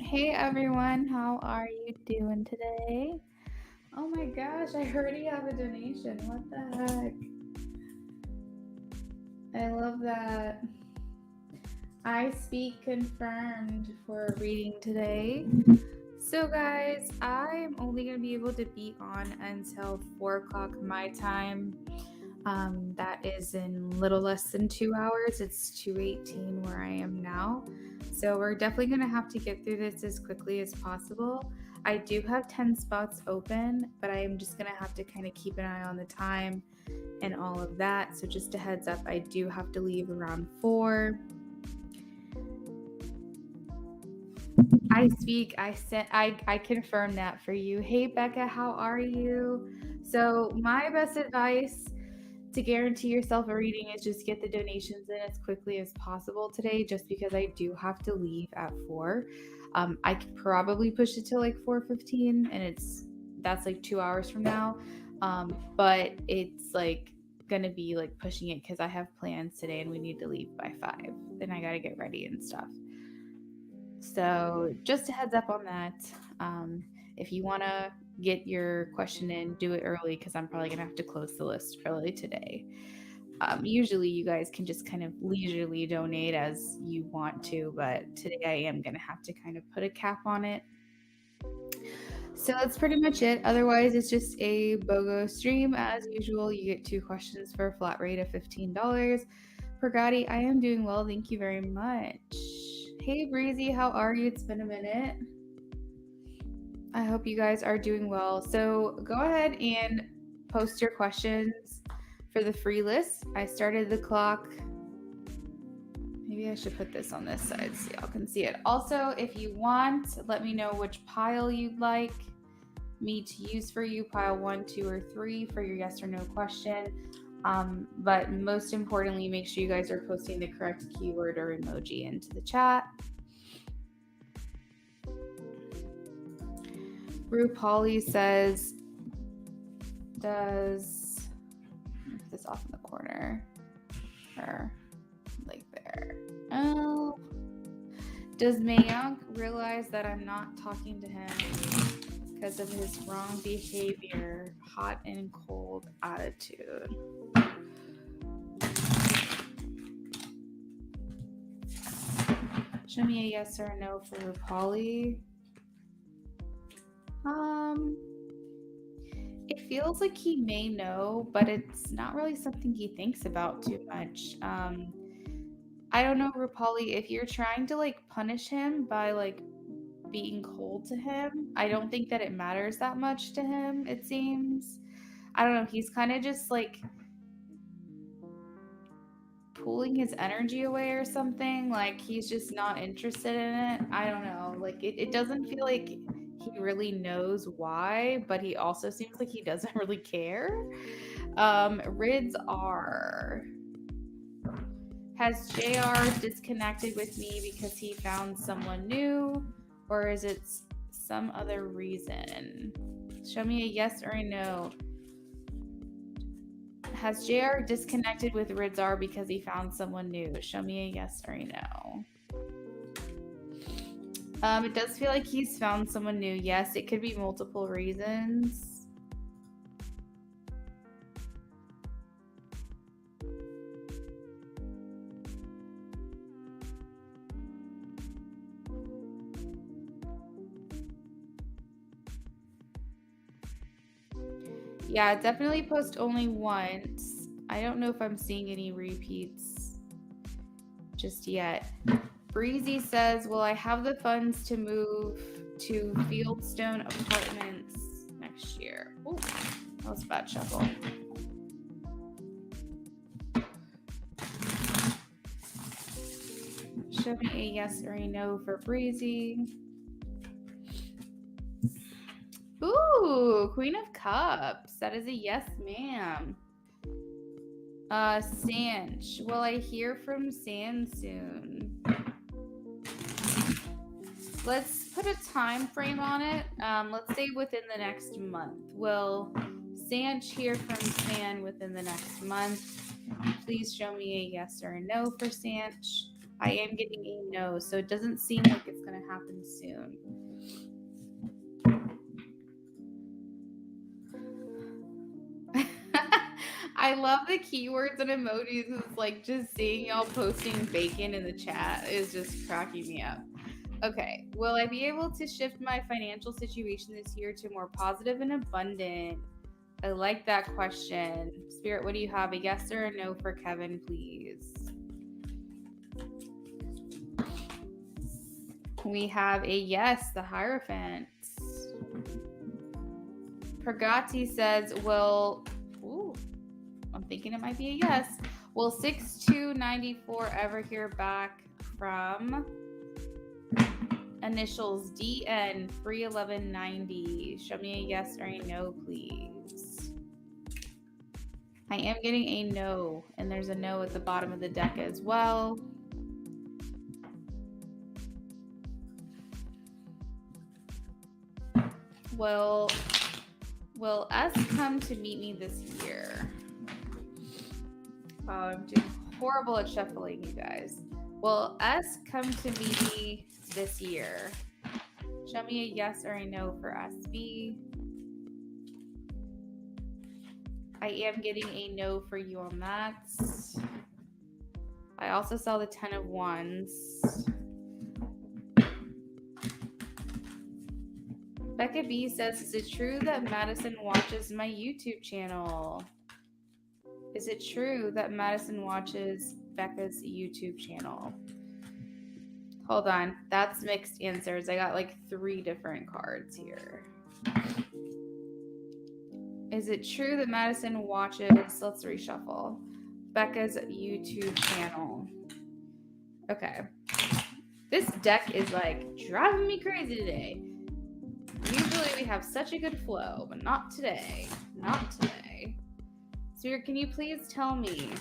Hey everyone, how are you doing today? Oh my gosh, I already have a donation. What the heck? I love that. I speak confirmed for reading today. So, guys, I'm only going to be able to be on until 4 o'clock my time. That is in little less than 2 hours. It's 2:18 where I am now. So we're definitely going to have to get through this as quickly as possible. I do have 10 spots open, but I am just going to have to kind of keep an eye on the time and all of that. So just a heads up, I do have to leave around 4. I confirm that for you. Hey Becca, how are you? So my best advice to guarantee yourself a reading is just get the donations in as quickly as possible today, just because I do have to leave at 4. I could probably push it to like 4:15, and that's like 2 hours from now. But it's like gonna be like pushing it because I have plans today and we need to leave by 5. Then I gotta get ready and stuff. So just a heads up on that. If you want to get your question in, do it early because I'm probably going to have to close the list early today. Usually you guys can just kind of leisurely donate as you want to, but today I am going to have to kind of put a cap on it. So that's pretty much it. Otherwise, it's just a BOGO stream. As usual, you get 2 questions for a flat rate of $15. Pergati, I am doing well. Thank you very much. Hey, Breezy, how are you? It's been a minute. I hope you guys are doing well. So go ahead and post your questions for the free list. I started the clock. Maybe I should put this on this side so y'all can see it. Also, if you want, let me know which pile you'd like me to use for you, pile 1, 2, or 3 for your yes or no question. But most importantly, make sure you guys are posting the correct keyword or emoji into the chat. Rue Polly says, does put this off in the corner or like there? Oh, does Mayank realize that I'm not talking to him because of his wrong behavior, hot and cold attitude? Show me a yes or a no for Polly. It feels like he may know, but it's not really something he thinks about too much. I don't know, Rupali, if you're trying to like punish him by like being cold to him, I don't think that it matters that much to him, it seems. I don't know, he's kind of just like pulling his energy away or something. Like he's just not interested in it. I don't know. Like it doesn't feel like he really knows why, but he also seems like he doesn't really care. Rids are. Has JR disconnected with me because he found someone new, or is it some other reason? Show me a yes or a no. Has JR disconnected with Ridzar because he found someone new? Show me a yes or a no. It does feel like he's found someone new. Yes, it could be multiple reasons. Yeah, definitely post only once. I don't know if I'm seeing any repeats just yet. Breezy says, will I have the funds to move to Fieldstone Apartments next year? Oh, that was a bad shuffle. Show me a yes or a no for Breezy. Ooh, Queen of Cups. That is a yes, ma'am. Sanch. Will I hear from San soon? Let's put a time frame on it. Let's say within the next month. Will Sanch hear from San within the next month? Please show me a yes or a no for Sanch. I am getting a no, so it doesn't seem like it's going to happen soon. I love the keywords and emojis. It's like just seeing y'all posting bacon in the chat is just cracking me up. Okay, will I be able to shift my financial situation this year to more positive and abundant? I like that question. Spirit, what do you have? A yes or a no for Kevin, please? We have a yes, the Hierophant. Pragati says, I'm thinking it might be a yes. Will 6294 ever hear back from initials DN 31190? Show me a yes or a no, please. I am getting a no, and there's a no at the bottom of the deck as well. Will S come to meet me this year? Oh, I'm doing horrible at shuffling, you guys. Will S come to meet me this year? Show me a yes or a no for SB. I am getting a no for you on that. I also saw the 10 of Wands. Becca B says, is it true that Madison watches my YouTube channel? Is it true that Madison watches Becca's YouTube channel? Hold on. That's mixed answers. I got like 3 different cards here. Is it true that Madison watches, let's reshuffle, Becca's YouTube channel? Okay. This deck is like driving me crazy today. Usually we have such a good flow, but not today. Not today. Spirit, can you please tell me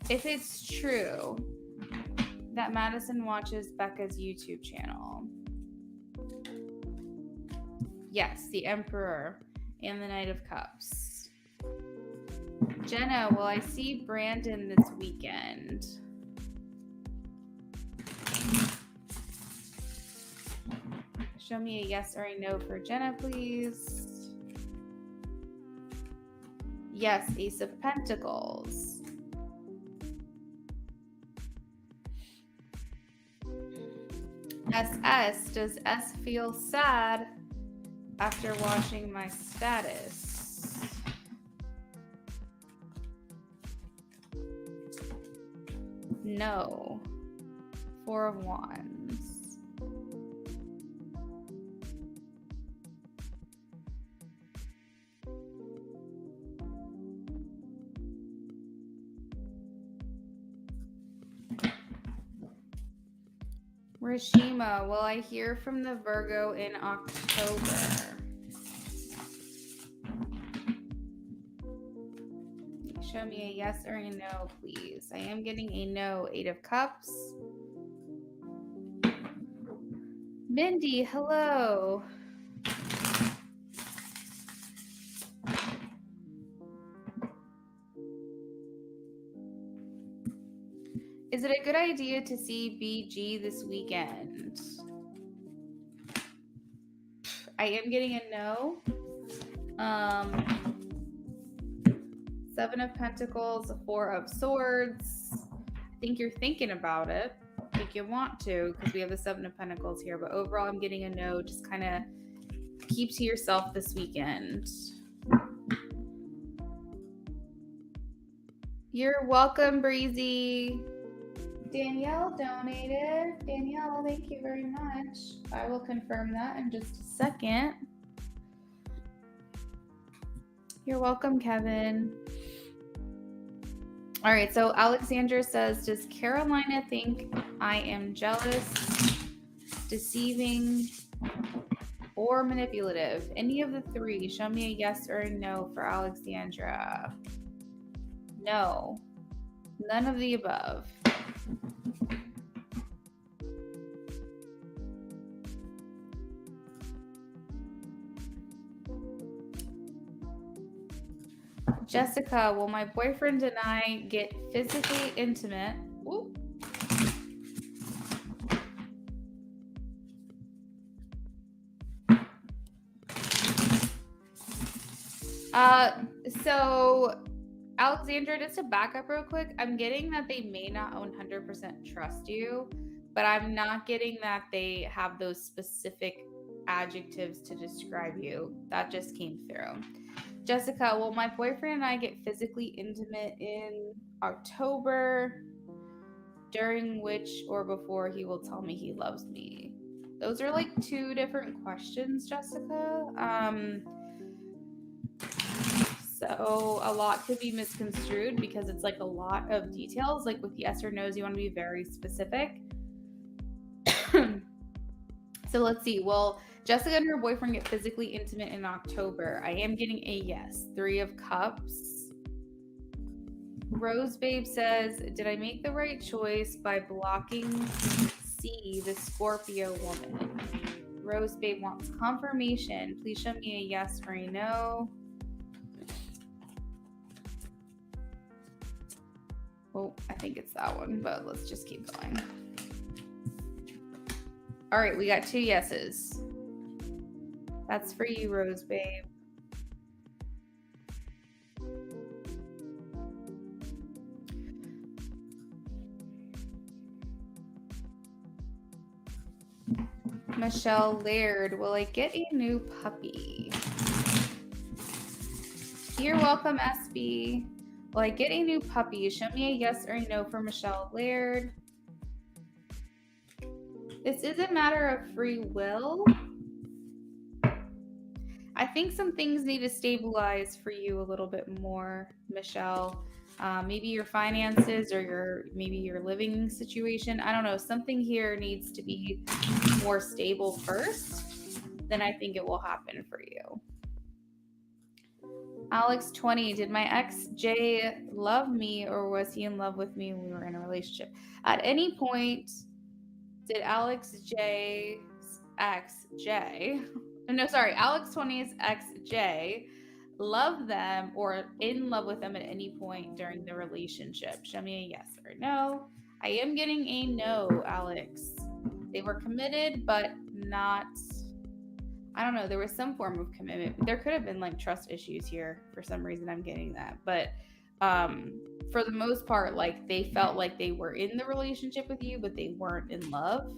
if it's true that Madison watches Becca's YouTube channel? Yes, the Emperor and the Knight of Cups. Jenna, will I see Brandon this weekend? Show me a yes or a no for Jenna, please. Yes, Ace of Pentacles. SS, does S feel sad after watching my status? No. 4 of Wands. Rashima, will I hear from the Virgo in October? Show me a yes or a no, please. I am getting a no. 8 of Cups. Mindy, hello. Is it a good idea to see BG this weekend? I am getting a no. 7 of Pentacles, 4 of Swords. I think you're thinking about it. I think you want to because we have the 7 of Pentacles here. But overall, I'm getting a no. Just kind of keep to yourself this weekend. You're welcome, Breezy. Danielle donated. Danielle, thank you very much. I will confirm that in just a second. You're welcome, Kevin. All right, so Alexandra says, does Carolina think I am jealous, deceiving, or manipulative? Any of the 3. Show me a yes or a no for Alexandra. No. None of the above. Jessica, will my boyfriend and I get physically intimate? Ooh. So Alexandra, just to back up real quick, I'm getting that they may not 100% trust you, but I'm not getting that they have those specific adjectives to describe you. That just came through. Jessica, will my boyfriend and I get physically intimate in October, during which or before he will tell me he loves me? Those are like two different questions, Jessica. So a lot could be misconstrued because it's like a lot of details. Like with yes or no's, you want to be very specific. So let's see. Will Jessica and her boyfriend get physically intimate in October? I am getting a yes. 3 of Cups. Rose Babe says, did I make the right choice by blocking C, the Scorpio woman? Rose Babe wants confirmation. Please show me a yes or a no. Oh, I think it's that one, but let's just keep going. All right, we got 2 yeses. That's for you, Rose Babe. Michelle Laird, will I get a new puppy? You're welcome, SB. Will I get a new puppy? Show me a yes or a no for Michelle Laird. This is a matter of free will. I think some things need to stabilize for you a little bit more, Michelle. Maybe your finances or maybe your living situation. I don't know. Something here needs to be more stable first. Then I think it will happen for you. Alex 20, did my ex Jay love me or was he in love with me when we were in a relationship? At any point, did Alex 20's ex Jay love them or in love with them at any point during the relationship? Show me a yes or no. I am getting a no, Alex. They were committed, but not, I don't know, there was some form of commitment. There could have been like trust issues here. For some reason, I'm getting that. But for the most part, like they felt like they were in the relationship with you, but they weren't in love.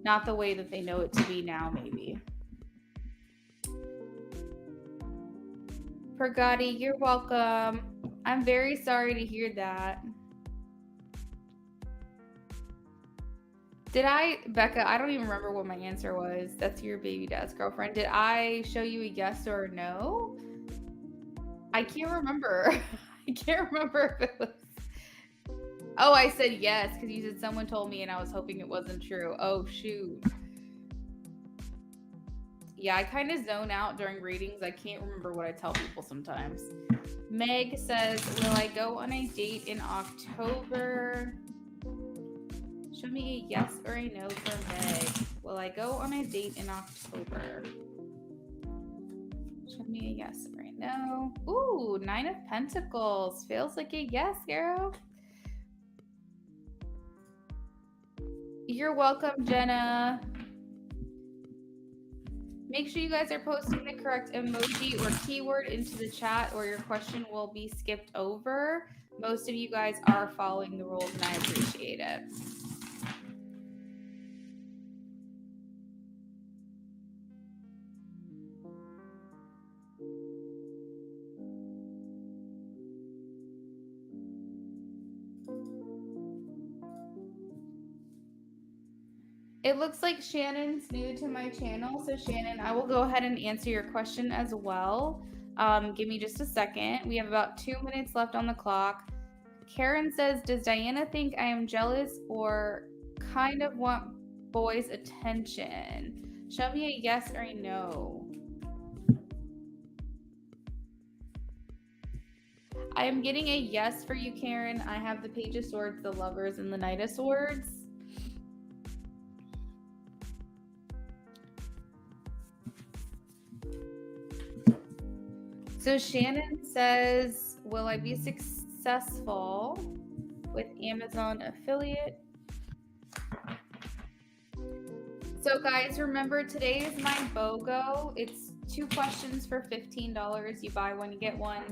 Not the way that they know it to be now, maybe. Pergati, you're welcome. I'm very sorry to hear that. Becca, I don't even remember what my answer was. That's your baby dad's girlfriend. Did I show you a yes or a no? I can't remember. I can't remember if it was. Oh, I said yes because you said someone told me and I was hoping it wasn't true. Oh, shoot. Yeah, I kind of zone out during readings. I can't remember what I tell people sometimes. Meg says, will I go on a date in October? Show me a yes or a no for Meg. Will I go on a date in October? Show me a yes or a no. Ooh, 9 of Pentacles. Feels like a yes, girl. You're welcome, Jenna. Make sure you guys are posting the correct emoji or keyword into the chat or your question will be skipped over. Most of you guys are following the rules and I appreciate it. It looks like Shannon's new to my channel. So Shannon, I will go ahead and answer your question as well. Give me just a second. We have about 2 minutes left on the clock. Karen says, does Diana think I am jealous or kind of want boys' attention? Show me a yes or a no. I am getting a yes for you, Karen. I have the Page of Swords, the Lovers, and the Knight of Swords. So Shannon says, will I be successful with Amazon affiliate? So guys, remember today is my BOGO. It's 2 questions for $15. You buy one, you get one.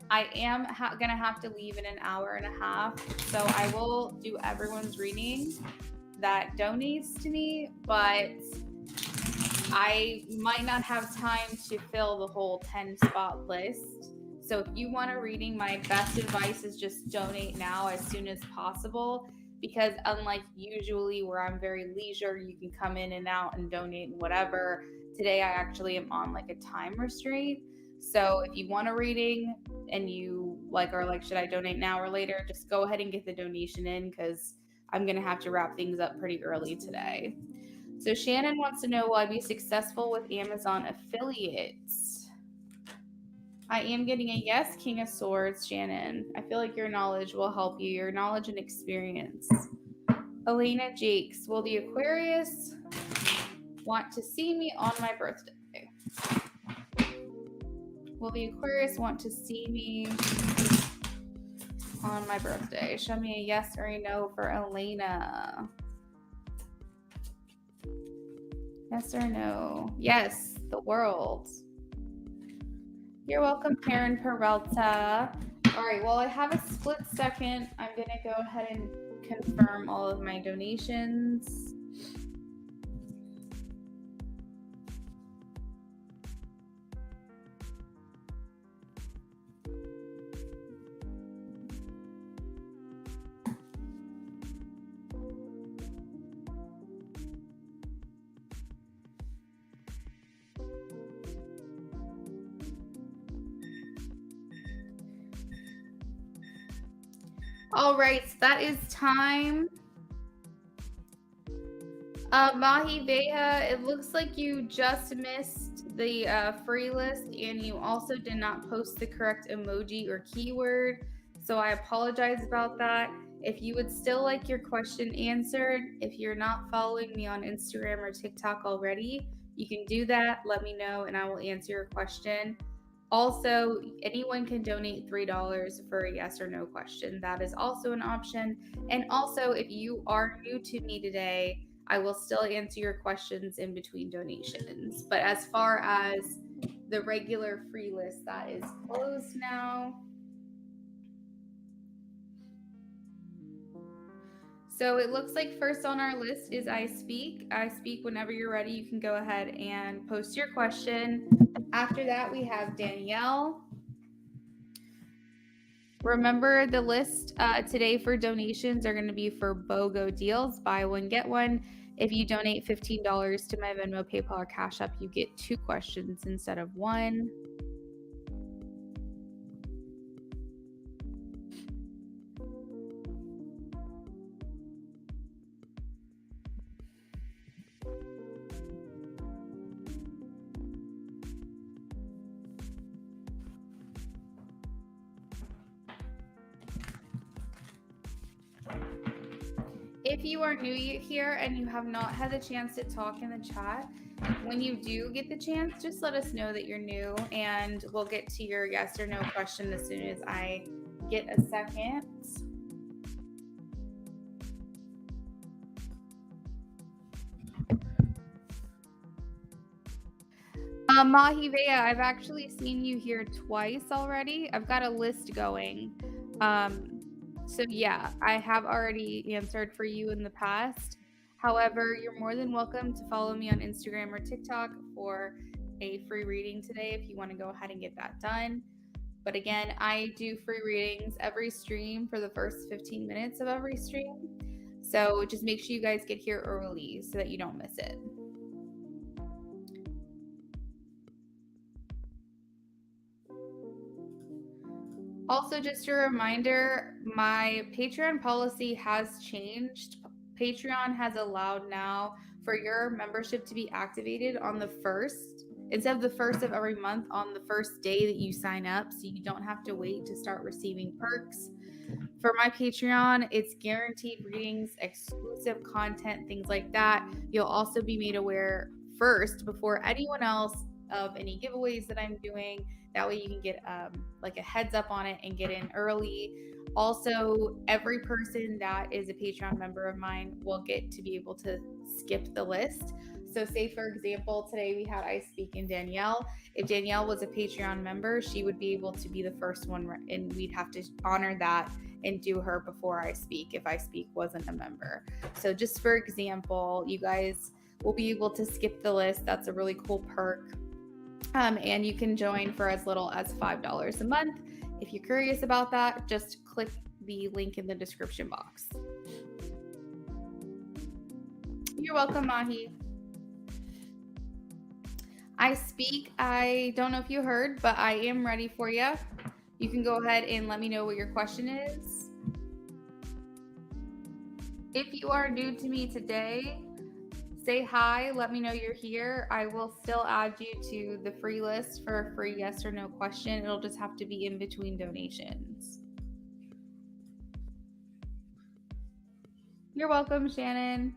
I am going to have to leave in an hour and a half, so I will do everyone's reading that donates to me, but I might not have time to fill the whole 10 spot list. So if you want a reading, my best advice is just donate now as soon as possible, because unlike usually where I'm very leisure, you can come in and out and donate and whatever. Today I actually am on like a time restraint. So if you want a reading and you are like, should I donate now or later? Just go ahead and get the donation in, because I'm going to have to wrap things up pretty early today. So Shannon wants to know, will I be successful with Amazon affiliates? I am getting a yes, King of Swords, Shannon. I feel like your knowledge will help you, your knowledge and experience. Elena Jakes, will the Aquarius want to see me on my birthday? Will the Aquarius want to see me on my birthday? Show me a yes or a no for Elena. Yes or no? Yes, the world. You're welcome, Karen Peralta. All right, well, I have a split second. I'm going to go ahead and confirm all of my donations. All right, so that is time. Mahi Veha, it looks like you just missed the free list, and you also did not post the correct emoji or keyword. So I apologize about that. If you would still like your question answered, if you're not following me on Instagram or TikTok already, you can do that. Let me know and I will answer your question. Also, anyone can donate $3 for a yes or no question. That is also an option. And also, if you are new to me today, I will still answer your questions in between donations. But as far as the regular free list, that is closed now. So it looks like first on our list is I Speak. I Speak, whenever you're ready, you can go ahead and post your question. After that, we have Danielle. Remember, the list today for donations are going to be for BOGO deals, buy one, get one. If you donate $15 to my Venmo, PayPal, or Cash App, you get 2 questions instead of 1. If you are new here and you have not had the chance to talk in the chat, when you do get the chance, just let us know that you're new, and we'll get to your yes or no question as soon as I get a second. Mahi Vea, I've actually seen you here twice already. I've got a list going. So yeah, I have already answered for you in the past. However, you're more than welcome to follow me on Instagram or TikTok for a free reading today if you want to go ahead and get that done. But again, I do free readings every stream for the first 15 minutes of every stream. So just make sure you guys get here early so that you don't miss it. Also, just a reminder, my Patreon policy has changed. Patreon has allowed now for your membership to be activated on the 1st, instead of the 1st of every month, on the first day that you sign up, so you don't have to wait to start receiving perks. For my Patreon, it's guaranteed readings, exclusive content, things like that. You'll also be made aware first before anyone else of any giveaways that I'm doing. That way you can get like a heads up on it and get in early. Also, every person that is a Patreon member of mine will get to be able to skip the list. So say for example, today we had I Speak and Danielle. If Danielle was a Patreon member, she would be able to be the first one, and we'd have to honor that and do her before I Speak if I Speak wasn't a member. So just for example, you guys will be able to skip the list. That's a really cool perk. And you can join for as little as $5 a month. If you're curious about that, just click the link in the description box. You're welcome, Mahi. I Speak. I don't know if you heard, but I am ready for you. You can go ahead and let me know what your question is. If you are new to me today, say hi, let me know you're here. I will still add you to the free list for a free yes or no question. It'll just have to be in between donations. You're welcome, Shannon.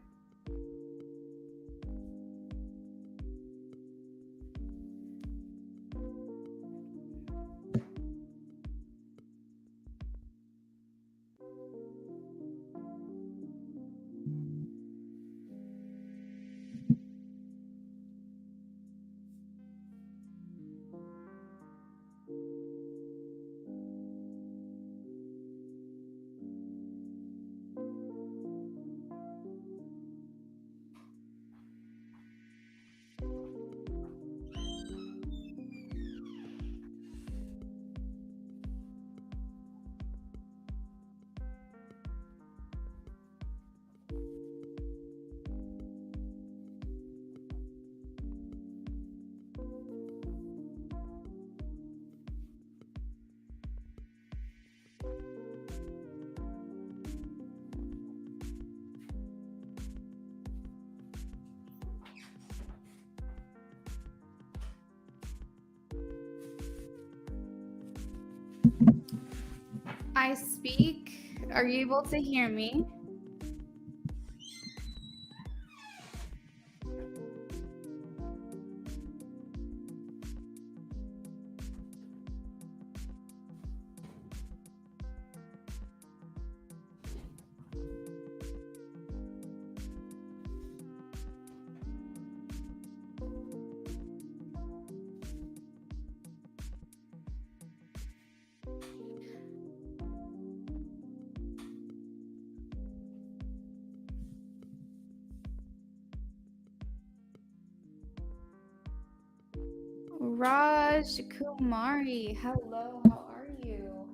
I Speak. Are you able to hear me? Raj Kumari, hello, how are you?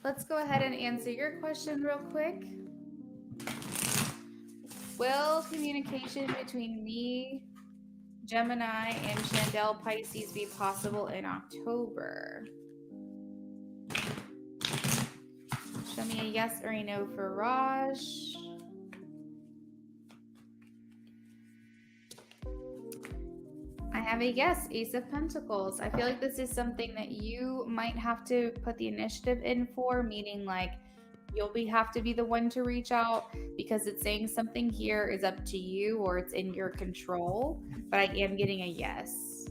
Let's go ahead and answer your question real quick. Will communication between me, Gemini, and Chandel Pisces be possible in October? Show me a yes or a no for Raj. I have a yes, Ace of Pentacles. I feel like this is something that you might have to put the initiative in for, meaning like you'll have to be the one to reach out, because it's saying something here is up to you or it's in your control, but I am getting a yes.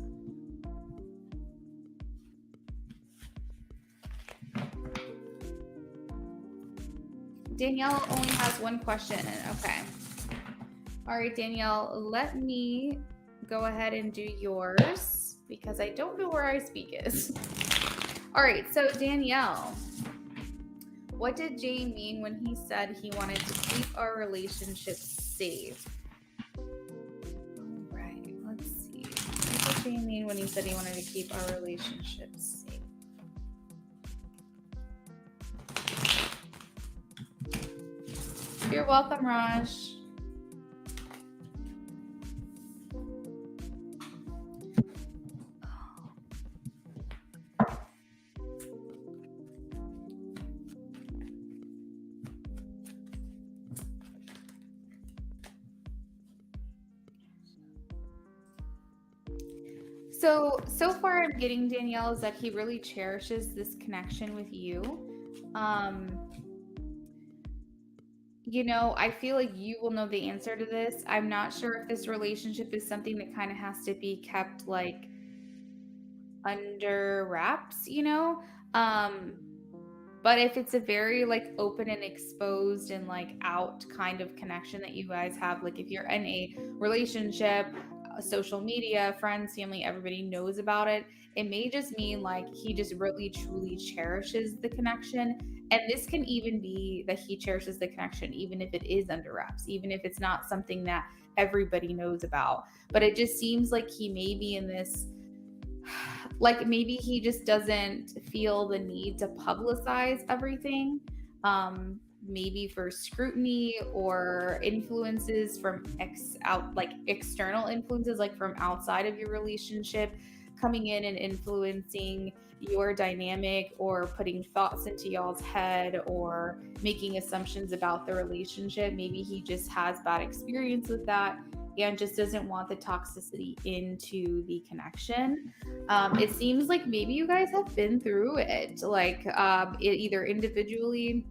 Danielle only has one question. Okay. All right, Danielle, let me go ahead and do yours because I don't know where I Speak is. All right, so Danielle, what did Jay mean when he said he wanted to keep our relationship safe? All right, let's see. What did Jay mean when he said he wanted to keep our relationship safe? You're welcome, Raj. So far I'm getting, Danielle, is that he really cherishes this connection with you. You know, I feel like you will know the answer to this. I'm not sure if this relationship is something that kind of has to be kept like under wraps, you know? But if it's a very like open and exposed and like out kind of connection that you guys have, like if you're in a relationship, social media, friends, family, everybody knows about it, it may just mean like he just really truly cherishes the connection. And this can even be that he cherishes the connection, even if it is under wraps, even if it's not something that everybody knows about. But it just seems like he may be in this, like maybe he just doesn't feel the need to publicize everything. Maybe for scrutiny or influences from external influences, like from outside of your relationship, coming in and influencing your dynamic or putting thoughts into y'all's head or making assumptions about the relationship. Maybe he just has bad experience with that and just doesn't want the toxicity into the connection. It seems like maybe you guys have been through it, like either individually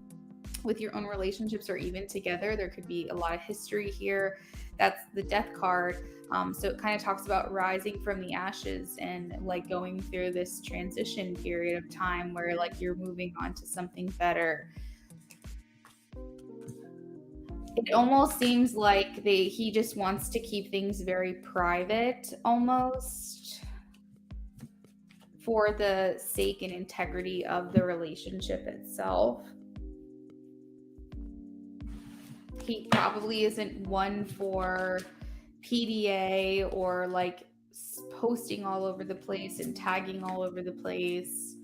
with your own relationships or even together. There could be a lot of history here. That's the death card. So it kind of talks about rising from the ashes and like going through this transition period of time where like you're moving on to something better. It almost seems like he just wants to keep things very private almost for the sake and integrity of the relationship itself. He probably isn't one for PDA or like posting all over the place and tagging all over the place.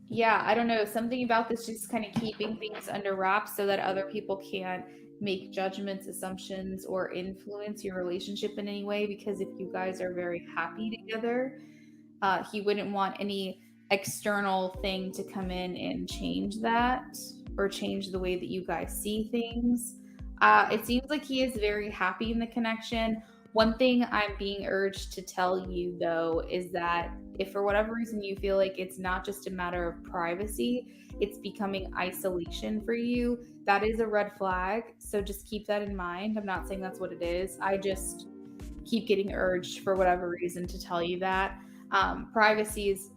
Yeah, I don't know. Something about this just kind of keeping things under wraps so that other people can't make judgments, assumptions, or influence your relationship in any way. Because if you guys are very happy together, he wouldn't want any external thing to come in and change that or change the way that you guys see things. It seems like he is very happy in the connection. One thing I'm being urged to tell you, though, is that if for whatever reason you feel like it's not just a matter of privacy, it's becoming isolation for you, that is a red flag. So just keep that in mind. I'm not saying that's what it is. I just keep getting urged for whatever reason to tell you that. Privacy is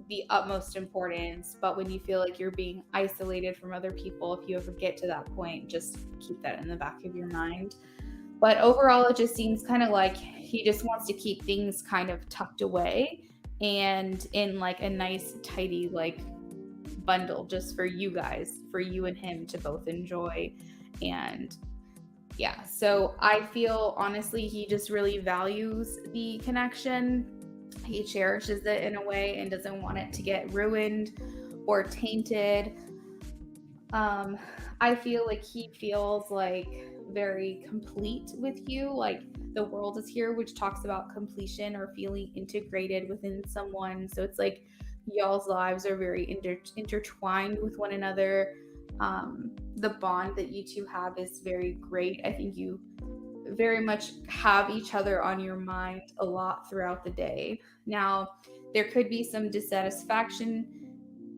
the utmost importance, but when you feel like you're being isolated from other people, if you ever get to that point, just keep that in the back of your mind. But overall, it just seems kind of like he just wants to keep things kind of tucked away and in like a nice, tidy, like bundle just for you guys, for you and him to both enjoy. And yeah, so I feel honestly, he just really values the connection. He cherishes it in a way and doesn't want it to get ruined or tainted. I feel like he feels like very complete with you, like the world is here, which talks about completion or feeling integrated within someone. So it's like y'all's lives are very intertwined with one another. The bond that you two have is very great. I think you very much have each other on your mind a lot throughout the day. Now, there could be some dissatisfaction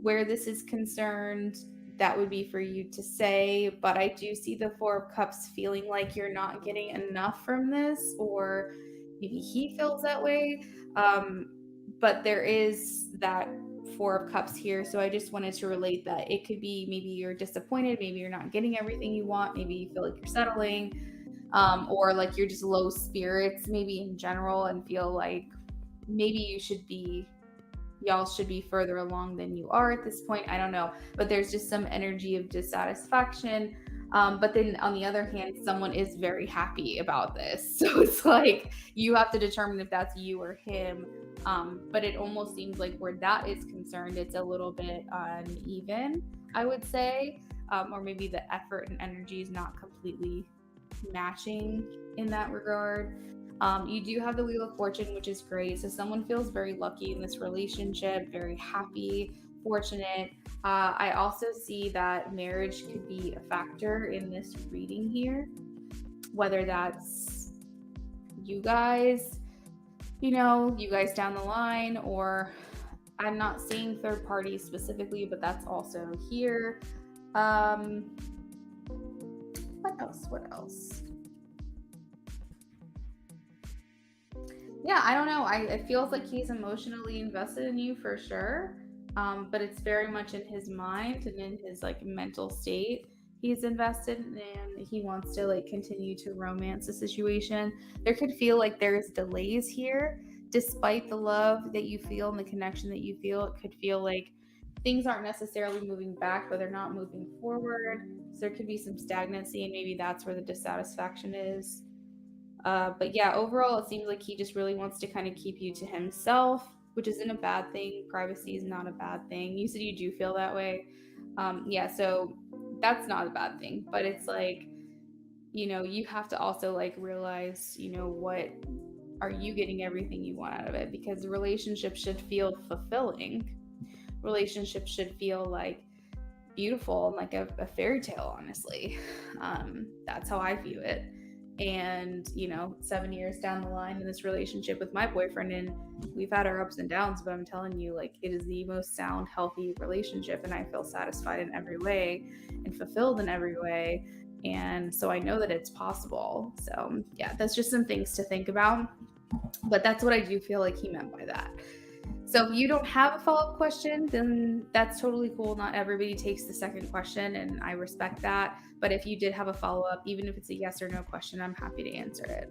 where this is concerned. That would be for you to say, but I do see the Four of Cups feeling like you're not getting enough from this, or maybe he feels that way. But there is that Four of Cups here, so I just wanted to relate that it could be maybe you're disappointed, maybe you're not getting everything you want, maybe you feel like you're settling, or like you're just low spirits, maybe in general, and feel like maybe y'all should be further along than you are at this point. I don't know, but there's just some energy of dissatisfaction. But then on the other hand, someone is very happy about this. So it's like you have to determine if that's you or him. But it almost seems like where that is concerned, it's a little bit uneven, I would say. Or maybe the effort and energy is not completely matching in that regard. You do have the Wheel of Fortune, which is great. So someone feels very lucky in this relationship, very happy, fortunate. I also see that marriage could be a factor in this reading here, whether that's you guys, you guys down the line, or I'm not seeing third parties specifically, but that's also here. What else? Yeah, I don't know. It feels like he's emotionally invested in you for sure. but it's very much in his mind and in his like mental state. He's invested and he wants to like continue to romance the situation. There could feel like there's delays here, despite the love that you feel and the connection that you feel. It could feel like things aren't necessarily moving back, but they're not moving forward. So there could be some stagnancy, and maybe that's where the dissatisfaction is. But yeah, overall, it seems like he just really wants to kind of keep you to himself, which isn't a bad thing. Privacy is not a bad thing. You said you do feel that way. Yeah, so that's not a bad thing. But it's like, you have to also like realize, what are you getting everything you want out of it? Because the relationship should feel fulfilling. Relationships should feel like beautiful and like a fairy tale, honestly. That's how I view it. And 7 years down the line in this relationship with my boyfriend, and we've had our ups and downs, but I'm telling you, like, it is the most sound, healthy relationship, and I feel satisfied in every way and fulfilled in every way. And so I know that it's possible. So yeah, that's just some things to think about, but that's what I do feel like he meant by that. So if you don't have a follow-up question, then that's totally cool. Not everybody takes the second question, and I respect that. But if you did have a follow-up, even if it's a yes or no question, I'm happy to answer it.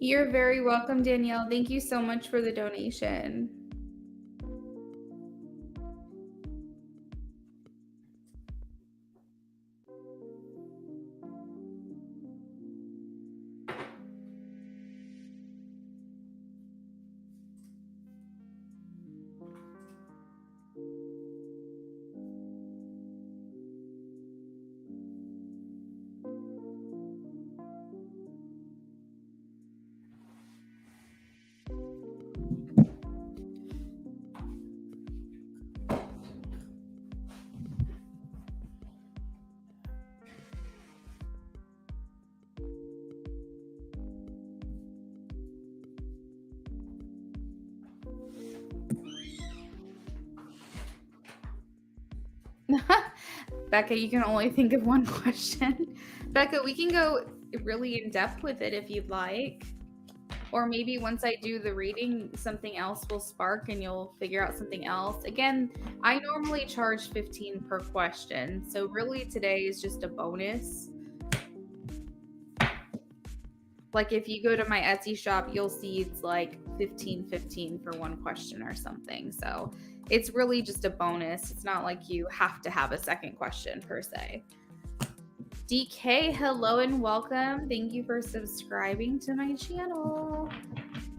You're very welcome, Danielle. Thank you so much for the donation. Becca, you can only think of one question. Becca, we can go really in depth with it if you'd like. Or maybe once I do the reading, something else will spark and you'll figure out something else. Again, I normally charge 15 per question. So really today is just a bonus. Like if you go to my Etsy shop, you'll see it's like 15 for one question or something. So it's really just a bonus. It's not like you have to have a second question per se. DK, hello and welcome. Thank you for subscribing to my channel.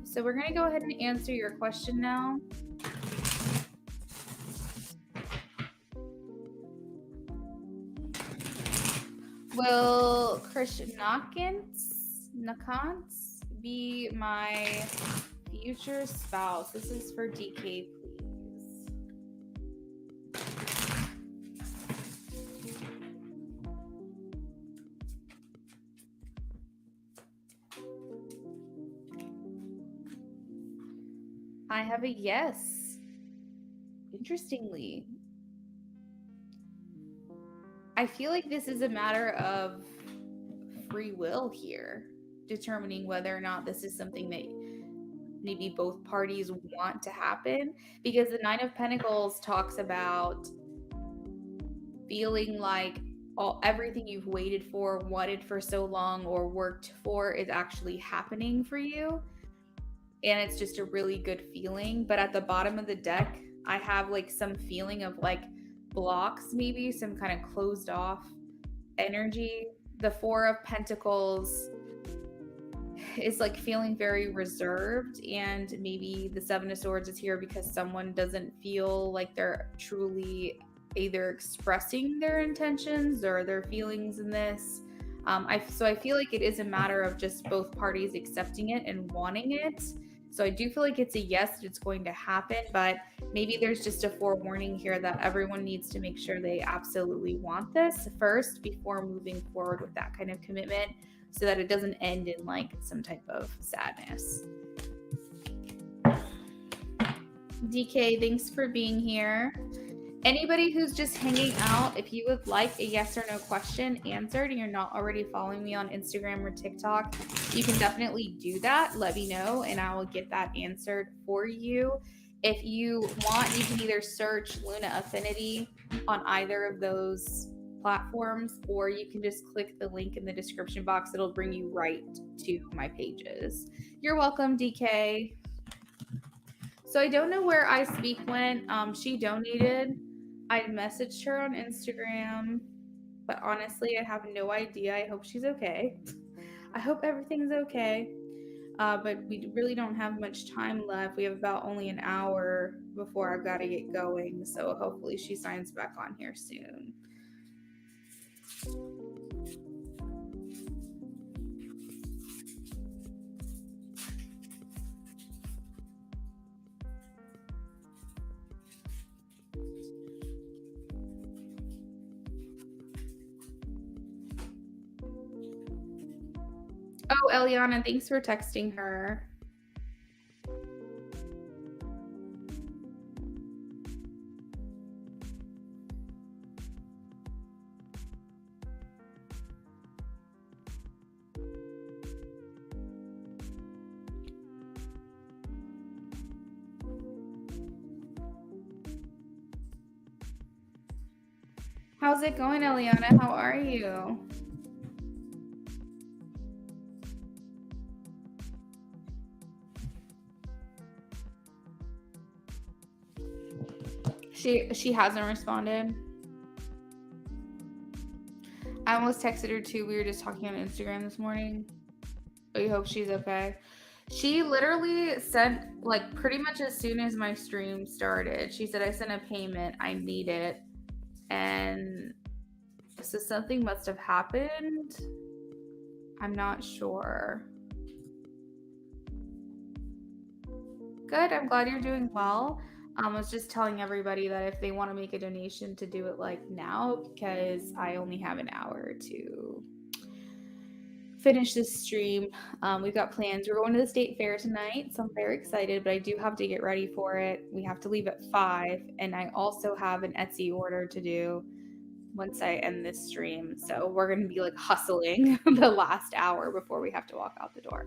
So we're going to go ahead and answer your question now. Will Christian Nakantz be my future spouse? This is for DK, please. I have a yes. Interestingly, I feel like this is a matter of free will here, determining whether or not this is something that maybe both parties want to happen, because the Nine of Pentacles talks about feeling like everything you've waited for, wanted for so long, or worked for is actually happening for you, and it's just a really good feeling. But at the bottom of the deck, I have like some feeling of like blocks, maybe some kind of closed off energy. The Four of Pentacles is like feeling very reserved, and maybe the Seven of Swords is here because someone doesn't feel like they're truly either expressing their intentions or their feelings in this. So I feel like it is a matter of just both parties accepting it and wanting it. So I do feel like it's a yes, it's going to happen, but maybe there's just a forewarning here that everyone needs to make sure they absolutely want this first before moving forward with that kind of commitment, so that it doesn't end in like some type of sadness. DK, thanks for being here. Anybody who's just hanging out, if you would like a yes or no question answered and you're not already following me on Instagram or TikTok, you can definitely do that. Let me know and I will get that answered for you. If you want, you can either search Luna Affinity on either of those platforms, or you can just click the link in the description box. It'll bring you right to my pages. You're welcome, DK. So I don't know where I Speak went. She donated. I messaged her on Instagram, but honestly, I have no idea. I hope she's okay. I hope everything's okay. But we really don't have much time left. We have about only an hour before I've got to get going. So hopefully she signs back on here soon. Oh, Eliana, thanks for texting her. How's it going, Eliana? How are you? She hasn't responded. I almost texted her too. We were just talking on Instagram this morning. We hope she's okay. She literally sent, like, pretty much as soon as my stream started, she said, I sent a payment. I need it. And so something must have happened. I'm not sure. Good. I'm glad you're doing well. I was just telling everybody that if they want to make a donation, to do it like now, because I only have an hour to finish this stream. We've got plans. We're going to the state fair tonight, so I'm very excited, but I do have to get ready for it. We have to leave at 5, and I also have an Etsy order to do once I end this stream. So we're going to be like hustling the last hour before we have to walk out the door.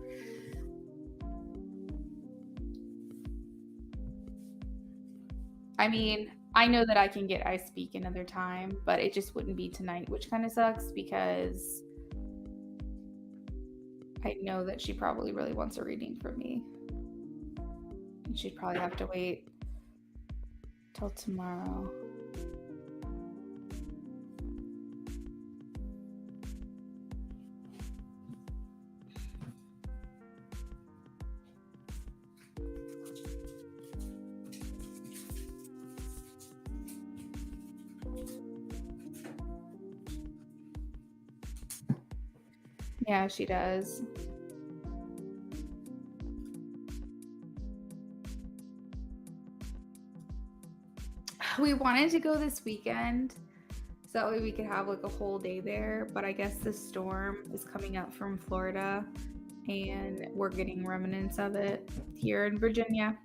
I mean, I know that I can get I Speak another time, but it just wouldn't be tonight, which kind of sucks because I know that she probably really wants a reading from me. And she'd probably have to wait till tomorrow. Yeah, she does. We wanted to go this weekend so that way we could have like a whole day there, but I guess the storm is coming up from Florida and we're getting remnants of it here in Virginia.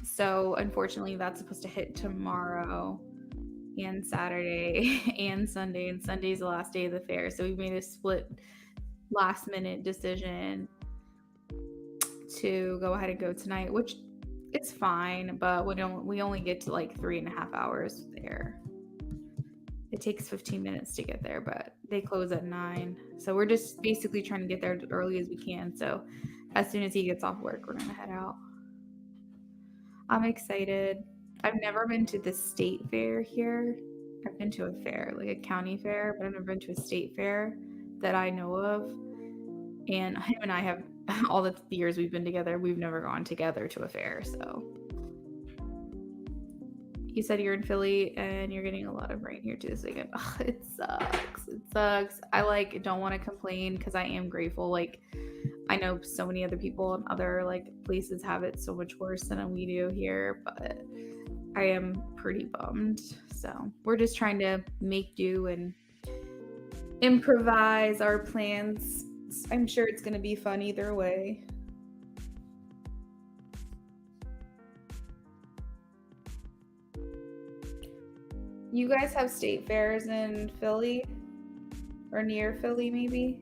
So unfortunately that's supposed to hit tomorrow and Saturday and Sunday, and Sunday's the last day of the fair. So we made a split last minute decision to go ahead and go tonight, which it's fine, but we only get to like 3.5 hours there. It takes 15 minutes to get there, but they close at 9. So we're just basically trying to get there as early as we can. So as soon as he gets off work, we're gonna head out. I'm excited. I've never been to the state fair here. I've been to a fair, like a county fair, but I've never been to a state fair that I know of. And him and I have, all the years we've been together, we've never gone together to a fair. So you said you're in Philly and you're getting a lot of rain here too this weekend. Ugh, it sucks. It sucks. I don't want to complain because I am grateful. Like, I know so many other people in other like places have it so much worse than we do here, but I am pretty bummed. So we're just trying to make do and improvise our plans. I'm sure it's going to be fun either way. You guys have state fairs in Philly or near Philly, maybe?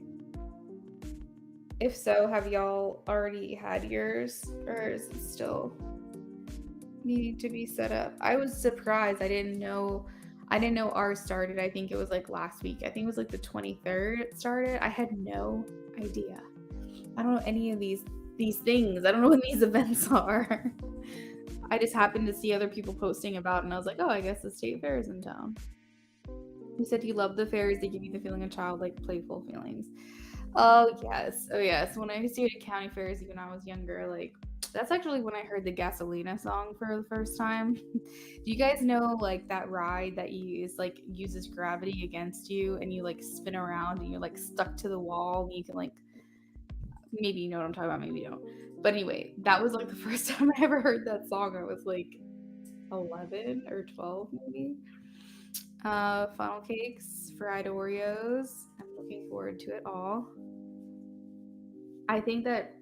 If so, have y'all already had yours, or is it still needing to be set up? I was surprised. I didn't know ours started. I think it was like last week. I think it was like the 23rd it started. I had no idea. I don't know any of these things. I don't know when these events are. I just happened to see other people posting about it, and I was like, oh, I guess the state fair is in town. You said you love the fairs. They give you the feeling of childlike, playful feelings. Oh, yes. Oh, yes. When I used to go to county fairs, even when I was younger, like, that's actually when I heard the Gasolina song for the first time. Do you guys know, like, that ride that you use, like, uses gravity against you, and you, like, spin around, and you're, like, stuck to the wall, and you can, like, maybe you know what I'm talking about, maybe you don't. But anyway, that was, like, the first time I ever heard that song. I was, like, 11 or 12, maybe. Funnel cakes, fried Oreos. I'm looking forward to it all. I think that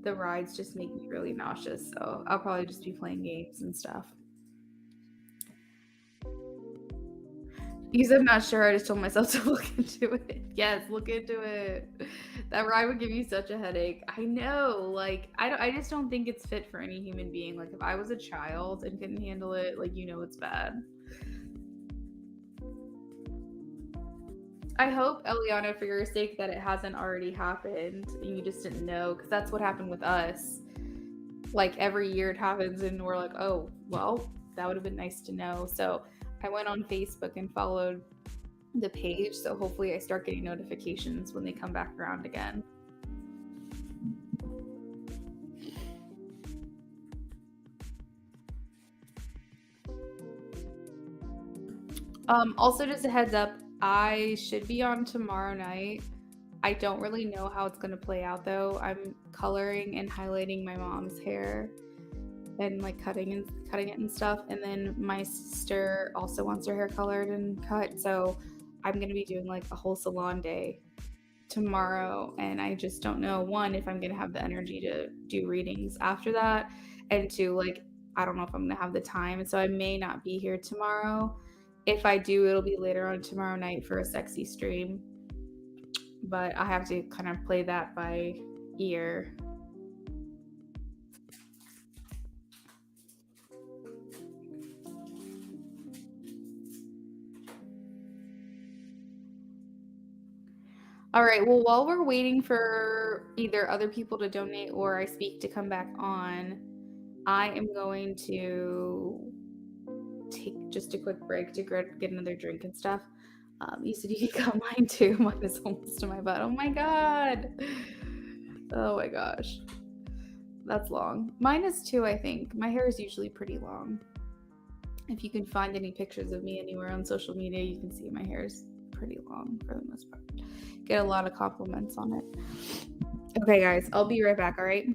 the rides just make me really nauseous, so I'll probably just be playing games and stuff. Because I'm not sure, I just told myself to look into it. Yes, look into it. That ride would give me such a headache. I know, like, I just don't think it's fit for any human being. Like, if I was a child and couldn't handle it, like, you know it's bad. I hope, Eliana, for your sake, that it hasn't already happened and you just didn't know, because that's what happened with us. Like, every year it happens, and we're like, oh, well, that would have been nice to know. So I went on Facebook and followed the page, so hopefully I start getting notifications when they come back around again. Also, just a heads up, I should be on tomorrow night. I don't really know how it's going to play out, though. I'm coloring and highlighting my mom's hair and like cutting it and stuff, and then my sister also wants her hair colored and cut, so I'm going to be doing like a whole salon day tomorrow, and I just don't know, one, if I'm going to have the energy to do readings after that, and two, like, I don't know if I'm going to have the time, so I may not be here tomorrow. If I do, it'll be later on tomorrow night for a sexy stream, but I have to kind of play that by ear. All right, well, while we're waiting for either other people to donate or I speak to come back on, I am going to take just a quick break to get another drink and stuff. You said you could cut mine too. Mine is almost to my butt. Oh my god. Oh my gosh. That's long. Mine is too, I think. My hair is usually pretty long. If you can find any pictures of me anywhere on social media, you can see my hair is pretty long for the most part. Get a lot of compliments on it. Okay, guys, I'll be right back, all right?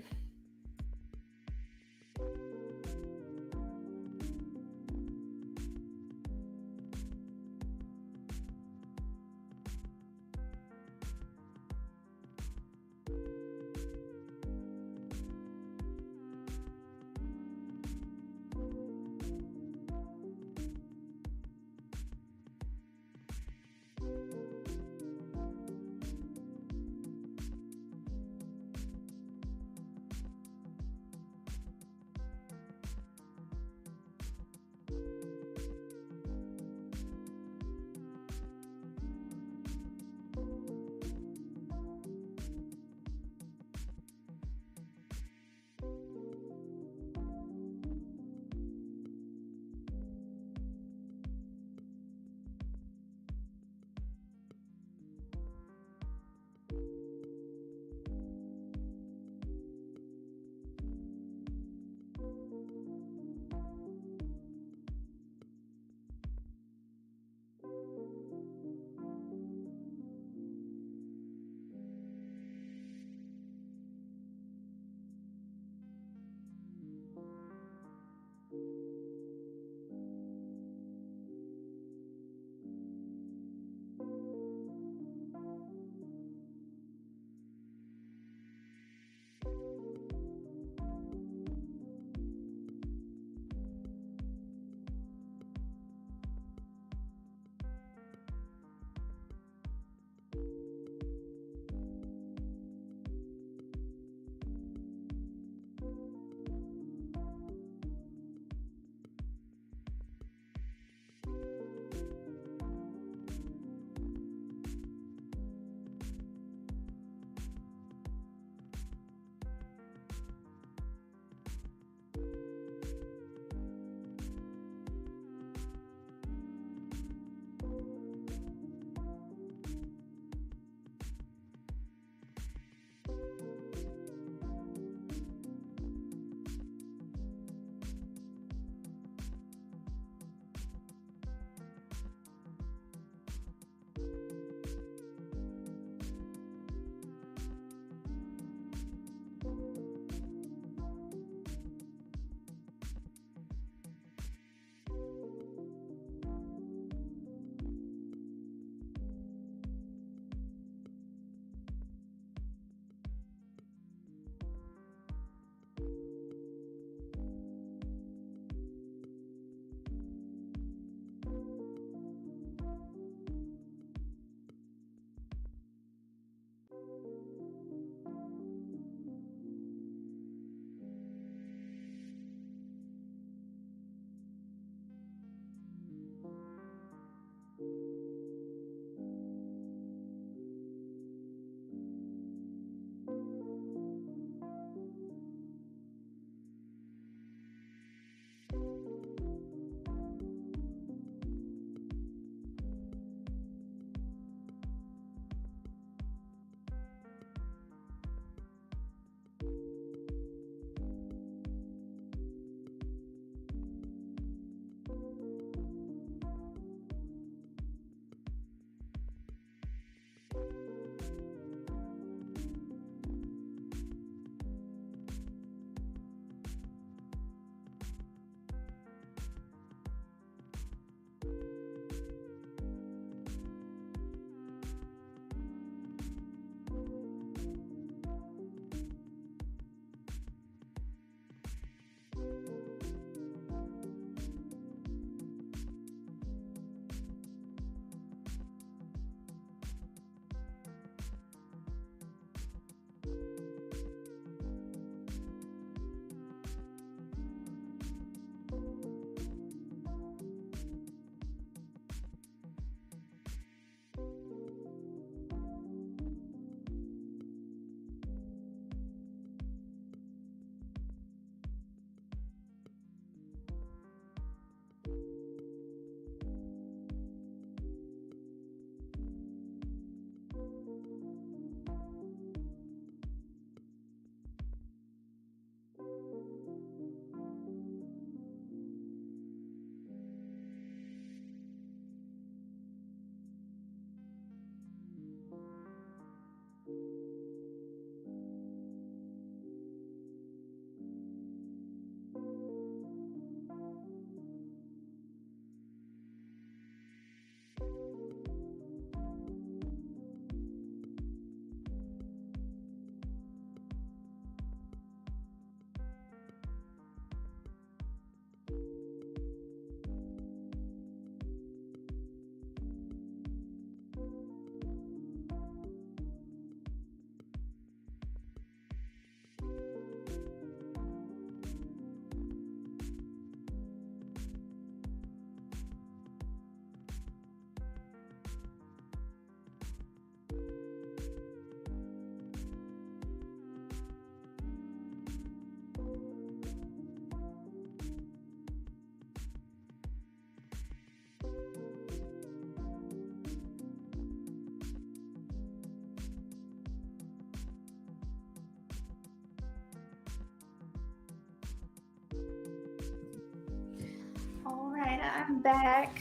I'm back.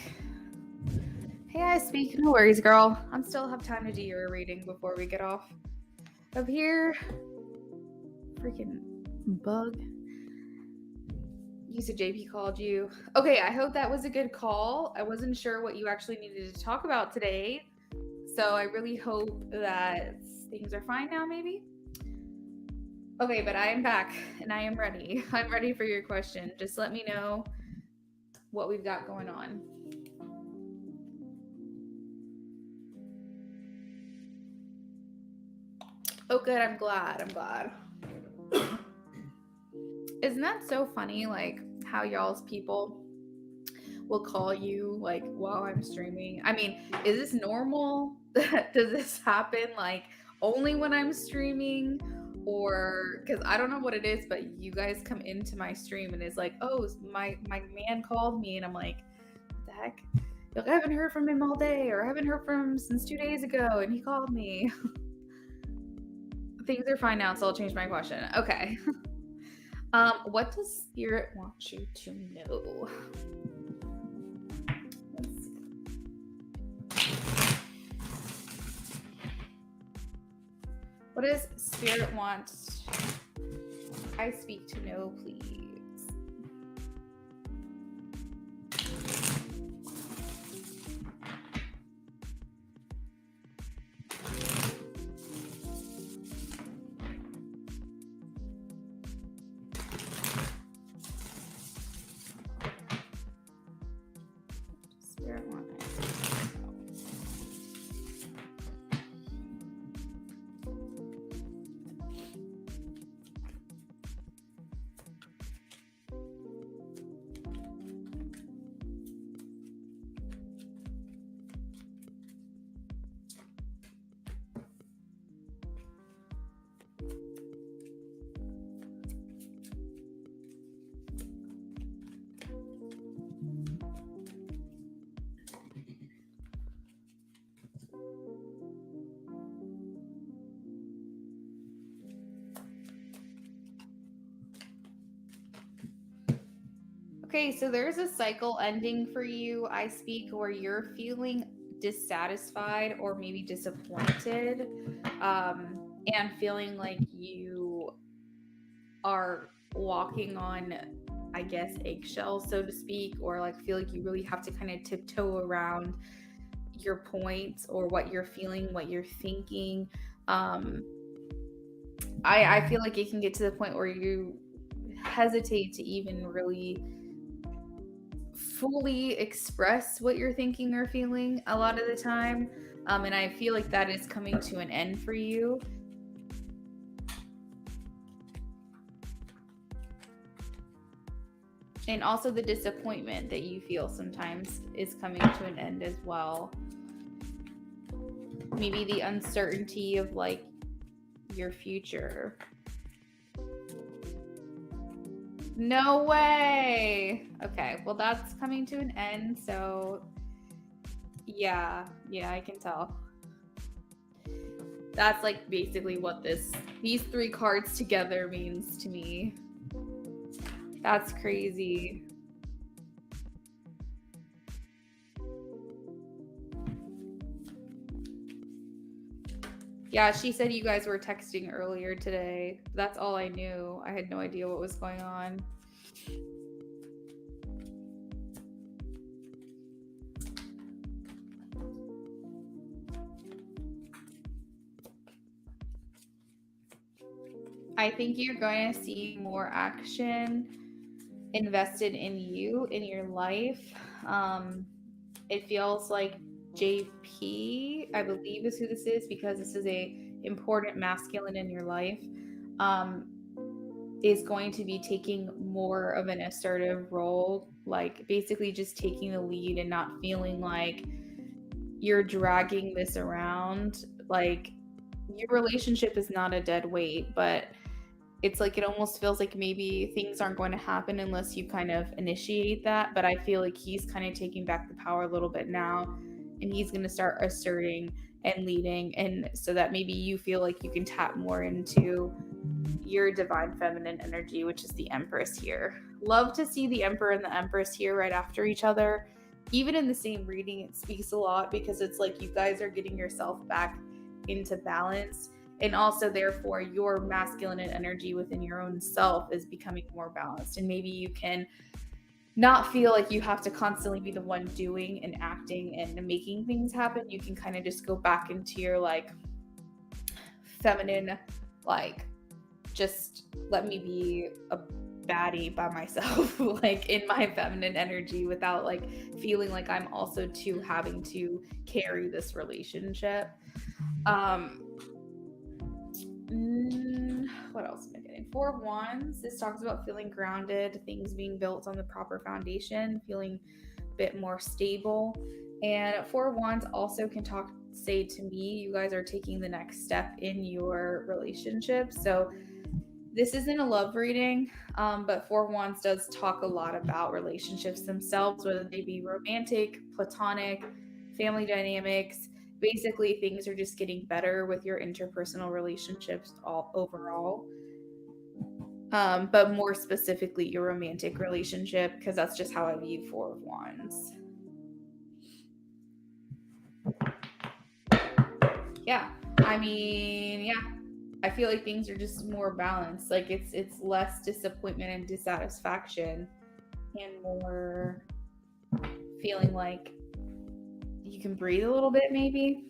Hey, I speak. No worries, girl. I'm still have time to do your reading before we get off of here. Freaking bug. You said JP called you. Okay, I hope that was a good call. I wasn't sure what you actually needed to talk about today. So I really hope that things are fine now, maybe. Okay, but I am back and I am ready. I'm ready for your question. Just let me know what we've got going on. Oh, good. I'm glad. Isn't that so funny? Like how y'all's people will call you like while I'm streaming. I mean, is this normal? Does this happen like only when I'm streaming? Or because I don't know what it is, but you guys come into my stream and it's like, oh, my man called me, and I'm like, what the heck? Like, I haven't heard from him all day, or I haven't heard from him since 2 days ago, and he called me. Things are fine now, so I'll change my question. Okay. What does Spirit want you to know? What does Spirit want I speak to know, please? Spirit want I speak to know. Okay, so there's a cycle ending for you, I speak, where you're feeling dissatisfied or maybe disappointed, and feeling like you are walking on, I guess, eggshells, so to speak, or like feel like you really have to kind of tiptoe around your points or what you're feeling, what you're thinking. I feel like it can get to the point where you hesitate to even really fully express what you're thinking or feeling a lot of the time. And I feel like that is coming to an end for you. And also the disappointment that you feel sometimes is coming to an end as well. Maybe the uncertainty of like your future. No way. Okay, well that's coming to an end, so yeah, I can tell. That's like basically what these 3 cards together means to me. That's crazy. Yeah, she said you guys were texting earlier today. That's all I knew. I had no idea what was going on. I think you're going to see more action invested in you, in your life. It feels like JP, I believe is who this is, because this is a important masculine in your life, is going to be taking more of an assertive role, like basically just taking the lead and not feeling like you're dragging this around. Like your relationship is not a dead weight, but it's like it almost feels like maybe things aren't going to happen unless you kind of initiate that. But I feel like he's kind of taking back the power a little bit now, and he's going to start asserting and leading, and so that maybe you feel like you can tap more into your divine feminine energy, which is the Empress here. Love to see the Emperor and the Empress here right after each other. Even in the same reading, it speaks a lot because it's like you guys are getting yourself back into balance. And also, therefore, your masculine energy within your own self is becoming more balanced. And maybe you can not feel like you have to constantly be the one doing and acting and making things happen. You can kind of just go back into your like feminine, like, just let me be a baddie by myself, like in my feminine energy, without like feeling like I'm also too having to carry this relationship. What else am I getting? 4 of Wands. This talks about feeling grounded, things being built on the proper foundation, feeling a bit more stable. And 4 of Wands also can say to me, you guys are taking the next step in your relationship. So this isn't a love reading, but 4 of Wands does talk a lot about relationships themselves, whether they be romantic, platonic, family dynamics. Basically, things are just getting better with your interpersonal relationships all overall. But more specifically, your romantic relationship, because that's just how I view 4 of Wands. Yeah, I mean, yeah. I feel like things are just more balanced. Like it's less disappointment and dissatisfaction, and more feeling like you can breathe a little bit, maybe.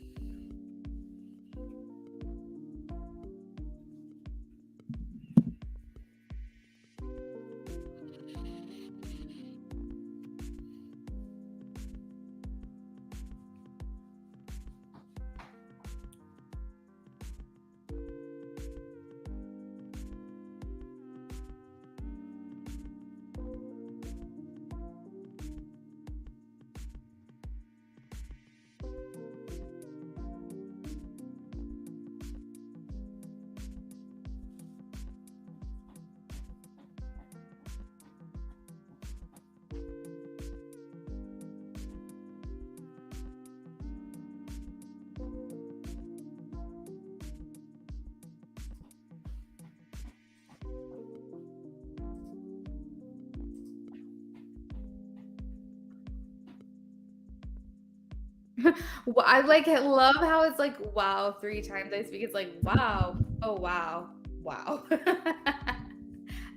Well, I like love how it's like wow 3 times I speak. It's like wow, oh wow, wow.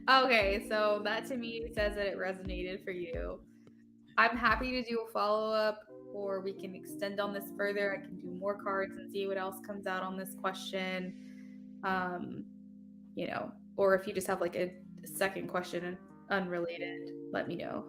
Okay, so that to me says that it resonated for you. I'm happy to do a follow-up, or we can extend on this further. I can do more cards and see what else comes out on this question. You know, or if you just have like a second question unrelated, let me know.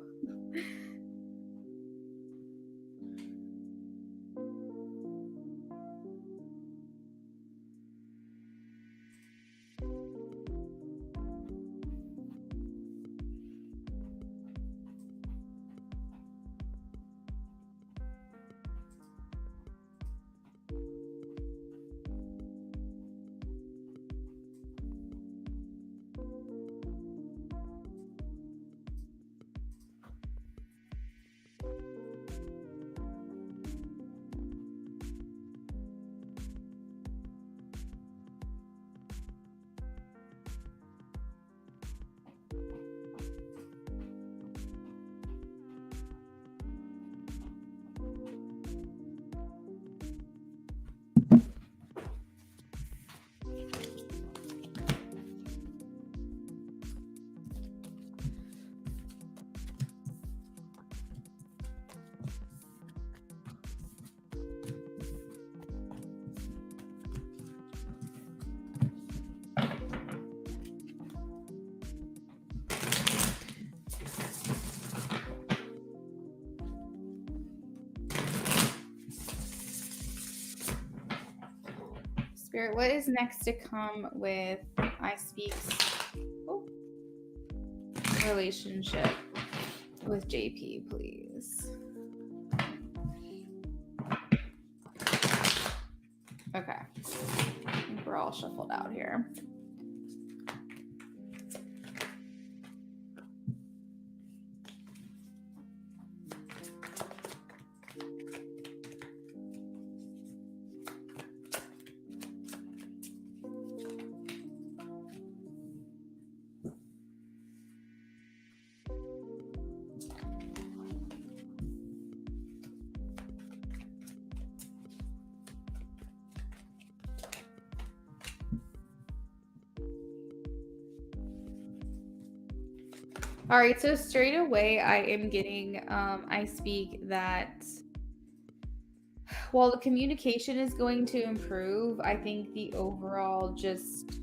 Spirit, what is next to come with I Speak's relationship with JP, please? Okay. I think we're all shuffled out here. All right, so straight away, I am getting, I speak that while the communication is going to improve, I think the overall just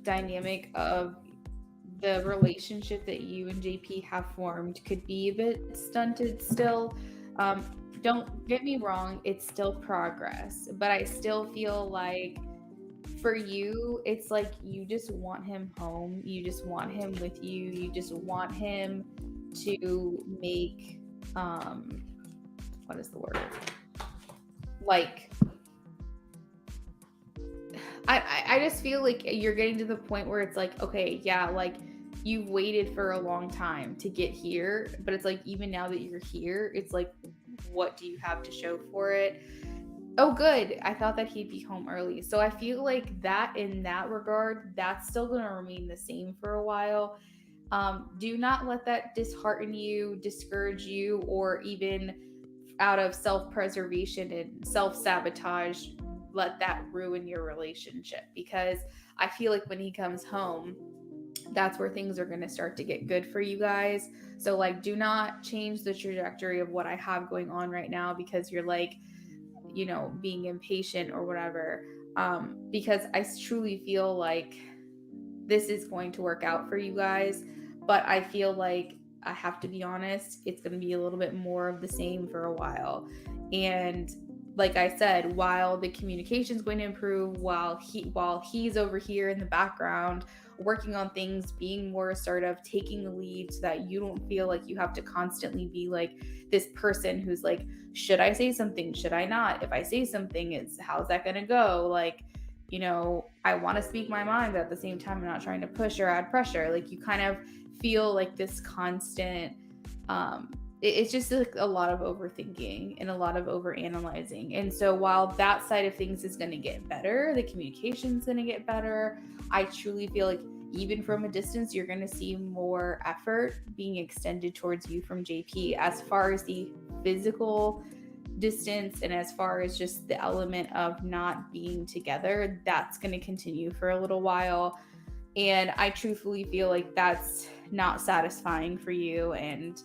dynamic of the relationship that you and JP have formed could be a bit stunted still. Don't get me wrong, it's still progress, but I still feel like for you, it's like you just want him home. You just want him with you. You just want him to make, what is the word? Like, I just feel like you're getting to the point where it's like, okay, yeah, like you've waited for a long time to get here, but it's like even now that you're here, it's like, what do you have to show for it? Oh, good. I thought that he'd be home early. So I feel like that in that regard, that's still going to remain the same for a while. Do not let that dishearten you, discourage you, or even out of self preservation and self sabotage, let that ruin your relationship. Because I feel like when he comes home, that's where things are going to start to get good for you guys. So, like, do not change the trajectory of what I have going on right now because you're like, being impatient or whatever. Because I truly feel like this is going to work out for you guys. But I feel like I have to be honest, it's going to be a little bit more of the same for a while. And like I said, while the communication is going to improve, while he's over here in the background working on things, being more assertive, taking the lead so that you don't feel like you have to constantly be like this person who's like, should I say something? Should I not? If I say something, how's that going to go? Like, I want to speak my mind, but at the same time, I'm not trying to push or add pressure. Like, you kind of feel like this constant, it's just like a lot of overthinking and a lot of overanalyzing. And so while that side of things is going to get better, the communication's going to get better, I truly feel like even from a distance, you're going to see more effort being extended towards you from JP as far as the physical distance and as far as just the element of not being together. That's going to continue for a little while. And I truthfully feel like that's not satisfying for you, and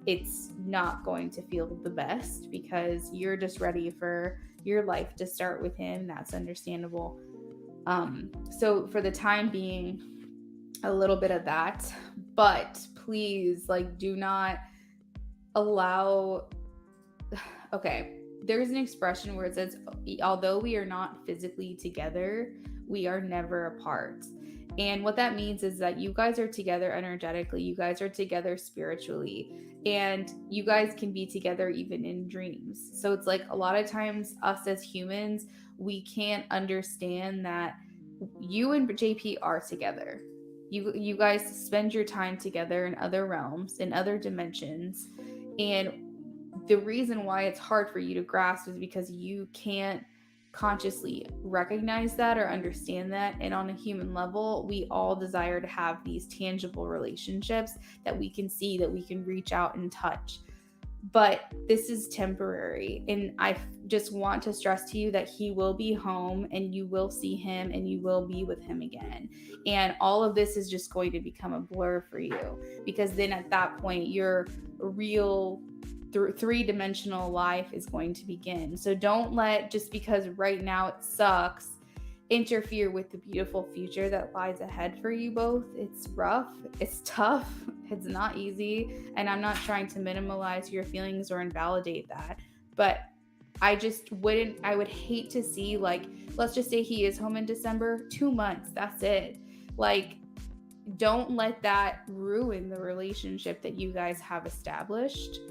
it's not going to feel the best because you're just ready for your life to start with him. That's understandable. So for the time being, a little bit of that, but please, like, do not allow. Okay, there's an expression where it says, although we are not physically together, we are never apart. And what that means is that you guys are together energetically, you guys are together spiritually, and you guys can be together even in dreams. So it's like a lot of times, us as humans, we can't understand that you and JP are together. You guys spend your time together in other realms, in other dimensions, and the reason why it's hard for you to grasp is because you can't consciously recognize that or understand that. And on a human level, we all desire to have these tangible relationships that we can see, that we can reach out and touch. But this is temporary. And I just want to stress to you that he will be home and you will see him and you will be with him again. And all of this is just going to become a blur for you, because then at that point, your real three-dimensional life is going to begin. So don't let, just because right now it sucks, interfere with the beautiful future that lies ahead for you both. It's rough, it's tough, it's not easy, and I'm not trying to minimize your feelings or invalidate that, but I would hate to see, like, let's just say he is home in December, 2 months, that's it. Like, don't let that ruin the relationship that you guys have established.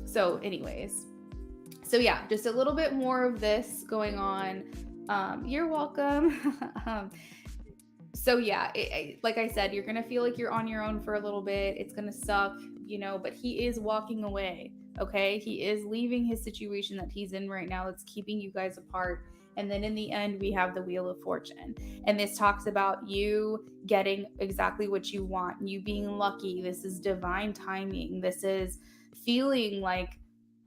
So anyways, so yeah, just a little bit more of this going on. You're welcome. So yeah, like I said, you're gonna feel like you're on your own for a little bit. It's gonna suck, but he is walking away. Okay, he is leaving his situation that he's in right now that's keeping you guys apart. And then in the end, we have the Wheel of Fortune. And this talks about you getting exactly what you want, you being lucky. This is divine timing. This is feeling like,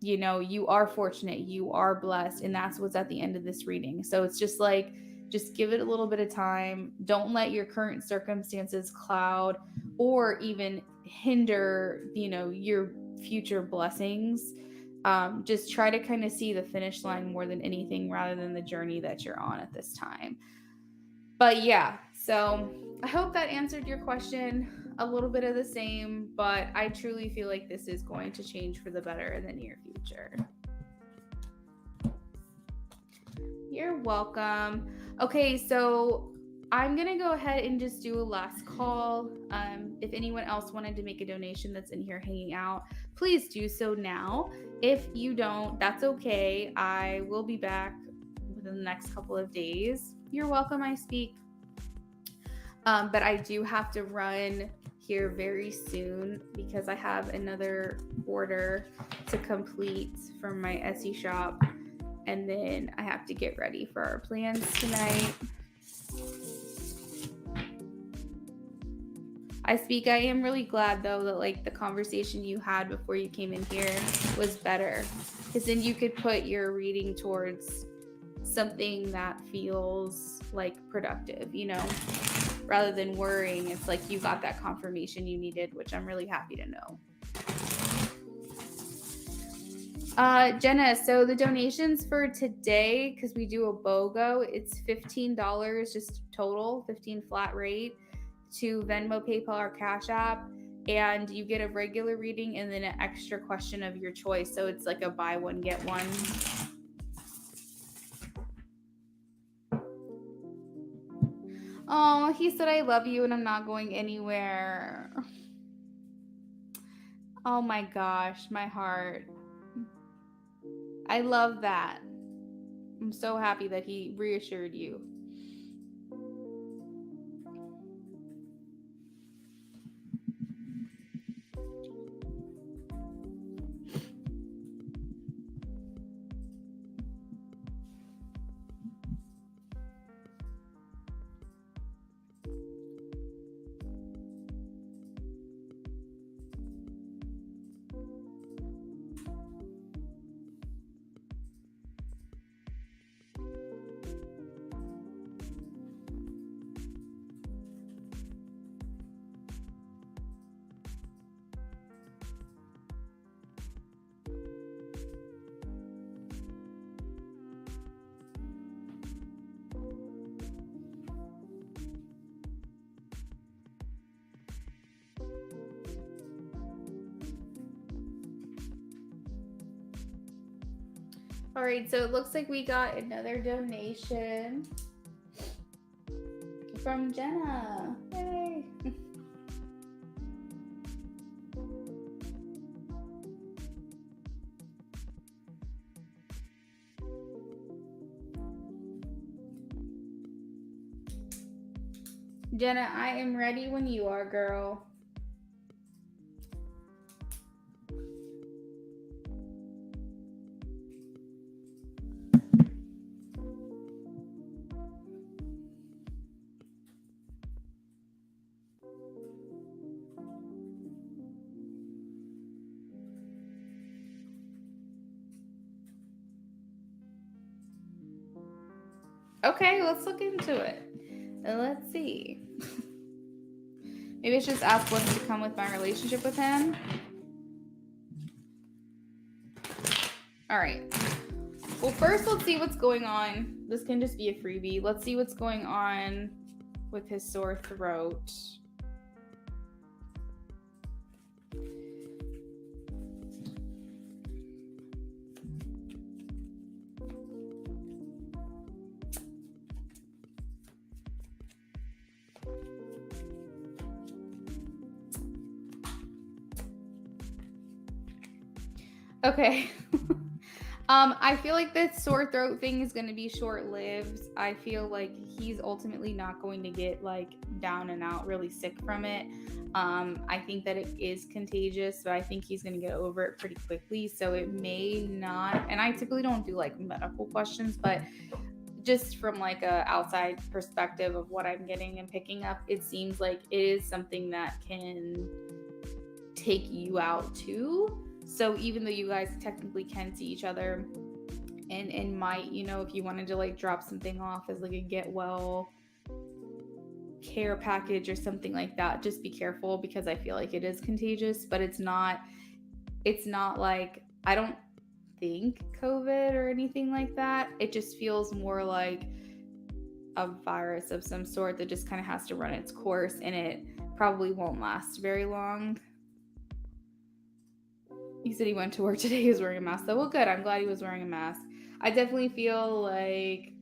you are fortunate, you are blessed. And that's what's at the end of this reading. So it's just like, Just give it a little bit of time. Don't let your current circumstances cloud or even hinder, your future blessings. Just try to kind of see the finish line more than anything rather than the journey that you're on at this time. But yeah, so I hope that answered your question. A little bit of the same, but I truly feel like this is going to change for the better in the near future. You're welcome. Okay, so I'm going to go ahead and just do a last call. If anyone else wanted to make a donation that's in here hanging out, please do so now. If you don't, that's okay. I will be back within the next couple of days. You're welcome, I speak. But I do have to run here very soon because I have another order to complete from my Etsy shop. And then I have to get ready for our plans tonight. I am really glad though that the conversation you had before you came in here was better, because then you could put your reading towards something that feels productive, rather than worrying. It's like you got that confirmation you needed, which I'm really happy to know. Jenna, so the donations for today, because we do a BOGO, it's $15 just total, 15 flat rate to Venmo, PayPal, or Cash App. And you get a regular reading and then an extra question of your choice. So it's like a buy one, get one. Oh, he said, I love you and I'm not going anywhere. Oh my gosh, my heart. I love that. I'm so happy that he reassured you. All right, so it looks like we got another donation from Jenna. Yay! Jenna, I am ready when you are, girl. Okay, let's look into it. Let's see. Maybe I should just ask what's to come with my relationship with him. All right. Well, first, let's see what's going on. This can just be a freebie. Let's see what's going on with his sore throat. Okay. I feel like this sore throat thing is going to be short-lived. I feel like he's ultimately not going to get down and out really sick from it. I think that it is contagious, but I think he's going to get over it pretty quickly. So it may not, and I typically don't do medical questions, but just from a outside perspective of what I'm getting and picking up, it seems like it is something that can take you out too. So even though you guys technically can see each other and might, you know, if you wanted to like drop something off as like a get well care package or something like that, just be careful, because I feel like it is contagious, but it's not like, I don't think COVID or anything like that. It just feels more like a virus of some sort that just kind of has to run its course, and it probably won't last very long. He said he went to work today, he was wearing a mask though. Well, good, I'm glad he was wearing a mask. I definitely feel like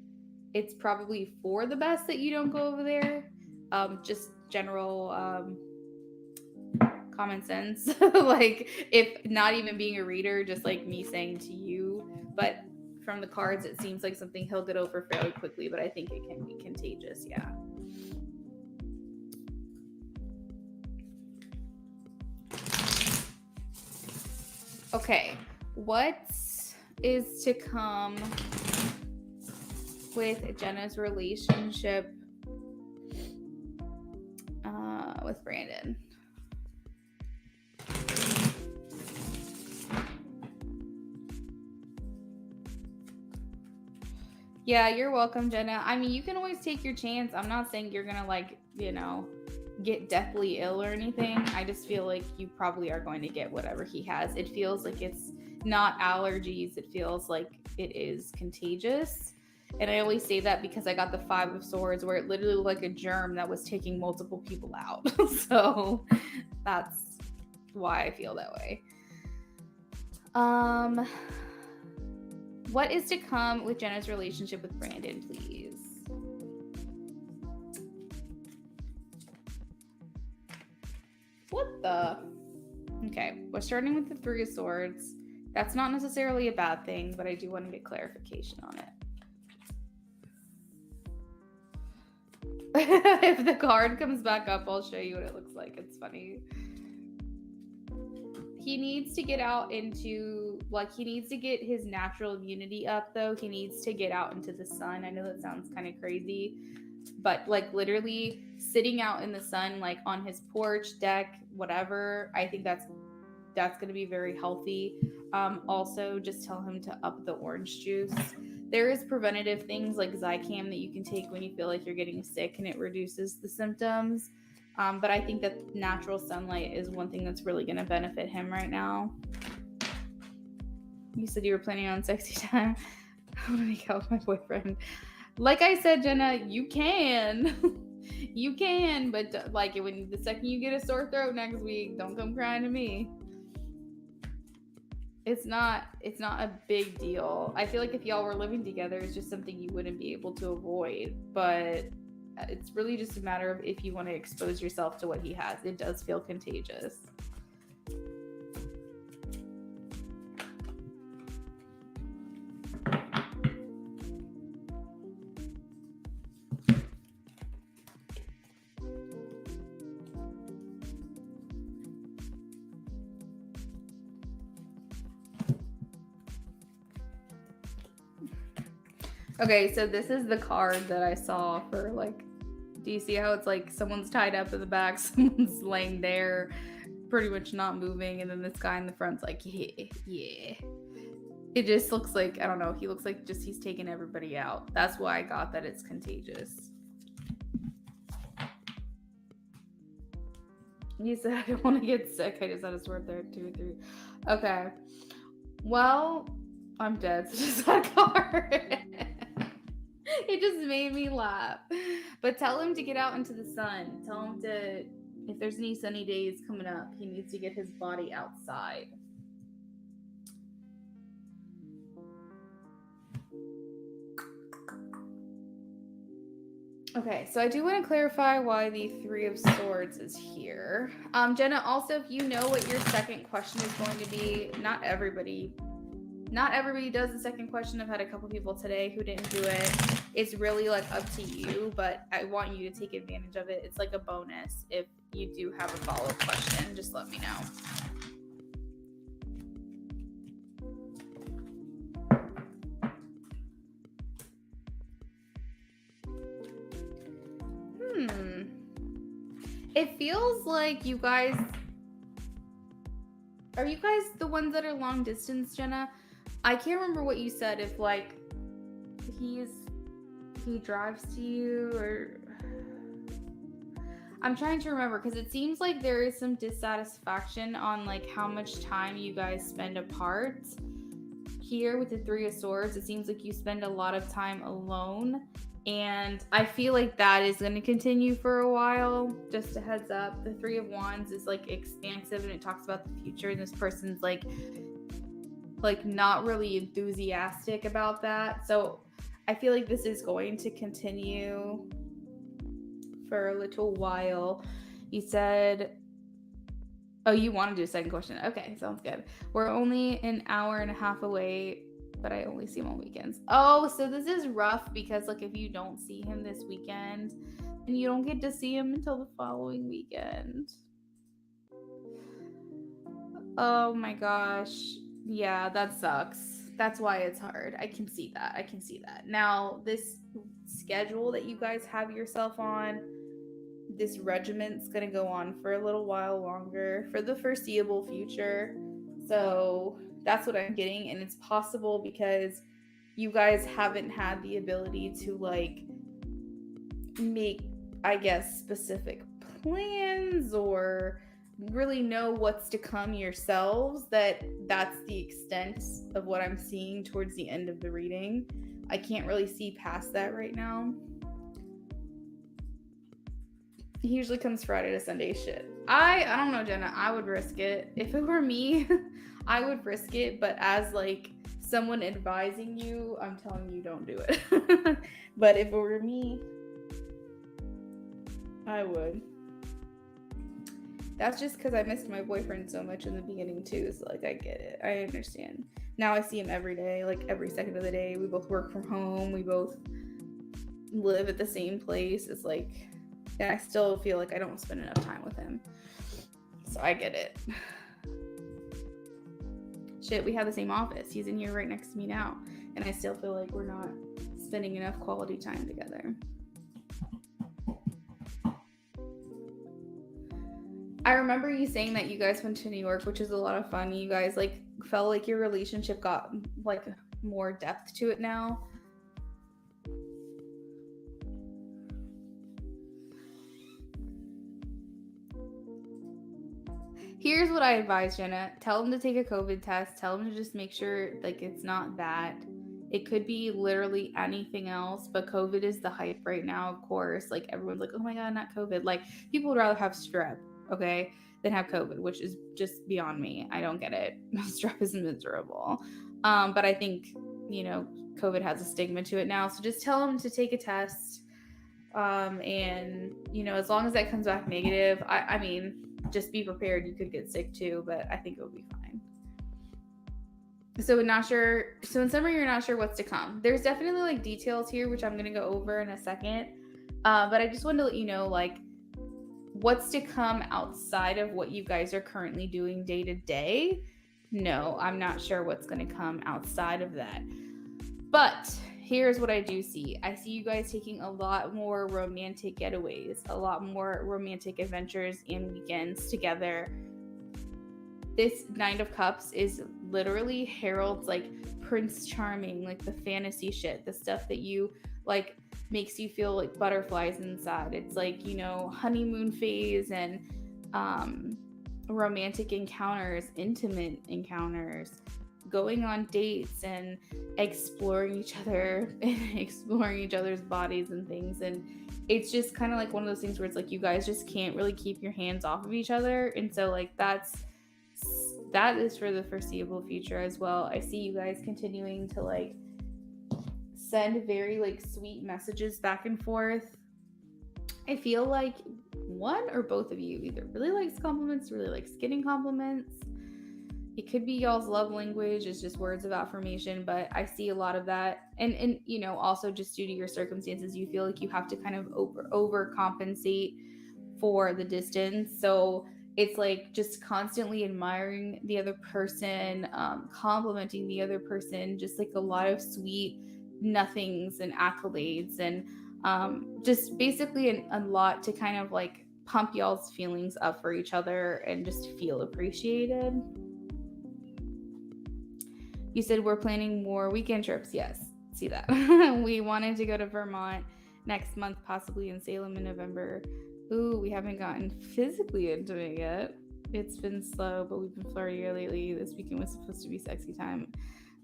it's probably for the best that you don't go over there. Just general common sense. Like, if not even being a reader, just like me saying to you. But from the cards, it seems like something he'll get over fairly quickly, but I think it can be contagious, yeah. Okay, what is to come with Jenna's relationship with Brandon? Yeah, you're welcome, Jenna. I mean, you can always take your chance. I'm not saying you're gonna, like, you know, get deathly ill or anything. I just feel like you probably are going to get whatever he has. It feels like it's not allergies. It feels like it is contagious. And I always say that because I got the 5 of Swords, where it literally looked like a germ that was taking multiple people out. So that's why I feel that way. What is to come with Jenna's relationship with Brandon, please? What the? Okay, we're starting with the 3 of Swords. That's not necessarily a bad thing, but I do want to get clarification on it. If the card comes back up, I'll show you what it looks like. It's funny. He needs to get out into, like, he needs to get his natural immunity up, though. He needs to get out into the sun. I know that sounds kind of crazy, but like literally sitting out in the sun, like on his porch, deck, whatever, I think that's going to be very healthy. Also, just tell him to up the orange juice. There is preventative things like Zicam that you can take when you feel like you're getting sick, and it reduces the symptoms. But I think that natural sunlight is one thing that's really going to benefit him right now. You said you were planning on sexy time. I want to make out with my boyfriend. Like I said, Jenna, you can. You can, but like, when the second you get a sore throat next week, don't come crying to me. It's not a big deal. I feel like if y'all were living together, it's just something you wouldn't be able to avoid. But it's really just a matter of if you want to expose yourself to what he has. It does feel contagious. Okay, so this is the card that I saw for, like, do you see how it's like someone's tied up in the back, someone's laying there, pretty much not moving, and then this guy in the front's like, yeah. It just looks like, I don't know, he looks like just he's taking everybody out. That's why I got that it's contagious. He said, I don't want to get sick. I just had a sore throat, 2 or 3. Okay. Well, I'm dead. So just that card. It just made me laugh. But tell him to get out into the sun. Tell him to, if there's any sunny days coming up, he needs to get his body outside. Okay, so I do want to clarify why the 3 of Swords is here. Jenna, also, if you know what your second question is going to be, not everybody does the second question. I've had a couple people today who didn't do it. It's really like up to you, but I want you to take advantage of it. It's like a bonus. If you do have a follow-up question, just let me know. It feels like you guys... Are you guys the ones that are long distance, Jenna? I can't remember what you said, if like he drives to you, or I'm trying to remember, because it seems like there is some dissatisfaction on like how much time you guys spend apart. Here with the Three of Swords, it seems like you spend a lot of time alone, and I feel like that is going to continue for a while. Just a heads up. The Three of Wands is like expansive, and it talks about the future, and this person's like not really enthusiastic about that. So I feel like this is going to continue for a little while. You said, oh, you want to do a second question. Okay, sounds good. We're only an hour and a half away, but I only see him on weekends. Oh, so this is rough, because like if you don't see him this weekend, then you don't get to see him until the following weekend. Oh my gosh. Yeah, that sucks. That's why it's hard. I can see that. Now, this schedule that you guys have yourself on, this regiment's going to go on for a little while longer, for the foreseeable future. So that's what I'm getting. And it's possible because you guys haven't had the ability to like make, I guess, specific plans or really know what's to come yourselves, that's the extent of what I'm seeing towards the end of the reading. I can't really see past that right now. He usually comes Friday to Sunday. Shit. I don't know, Jenna. I would risk it. If it were me, I would risk it. But as like someone advising you, I'm telling you, don't do it. But if it were me, I would. That's just because I missed my boyfriend so much in the beginning too. So like I get it. I understand. Now I see him every day, like every second of the day. We both work from home. We both live at the same place. It's like, and I still feel like I don't spend enough time with him. So I get it. Shit, we have the same office. He's in here right next to me now. And I still feel like we're not spending enough quality time together. I remember you saying that you guys went to New York, which is a lot of fun. You guys like felt like your relationship got like more depth to it now. Here's what I advise, Jenna. Tell him to take a COVID test. Tell him to just make sure like it's not that. It could be literally anything else, but COVID is the hype right now, of course. Like everyone's like, oh my God, not COVID. Like people would rather have strep, okay, than have COVID, which is just beyond me. I don't get it. Strep is miserable. But I think, you know, COVID has a stigma to it now. So just tell him to take a test. And, you know, as long as that comes back negative, I mean, just be prepared. You could get sick too, but I think it will be fine. So in summary, you're not sure what's to come. There's definitely like details here, which I'm going to go over in a second. But I just wanted to let you know, like, what's to come outside of what you guys are currently doing day to day. No, I'm not sure what's going to come outside of that. But here's what I do see. I see you guys taking a lot more romantic getaways, a lot more romantic adventures and weekends together. This Nine of Cups is literally heralds like Prince Charming, like the fantasy shit, the stuff that you like makes you feel like butterflies inside. It's like, you know, honeymoon phase and romantic encounters, intimate encounters, going on dates and exploring each other and exploring each other's bodies and things. And it's just kind of like one of those things where it's like you guys just can't really keep your hands off of each other. And so like that is for the foreseeable future as well. I see you guys continuing to like send very like sweet messages back and forth. I feel like one or both of you either really likes compliments, really likes getting compliments. It could be y'all's love language is just words of affirmation, but I see a lot of that. And you know, also just due to your circumstances, you feel like you have to kind of overcompensate for the distance. So it's like just constantly admiring the other person, complimenting the other person, just like a lot of sweet nothings and accolades, and just basically a lot to kind of like pump y'all's feelings up for each other and just feel appreciated. You said we're planning more weekend trips. Yes, see that. We wanted to go to Vermont next month, possibly in Salem in November. Ooh, we haven't gotten physically into it yet. It's been slow, but we've been flirtier lately. This weekend was supposed to be sexy time.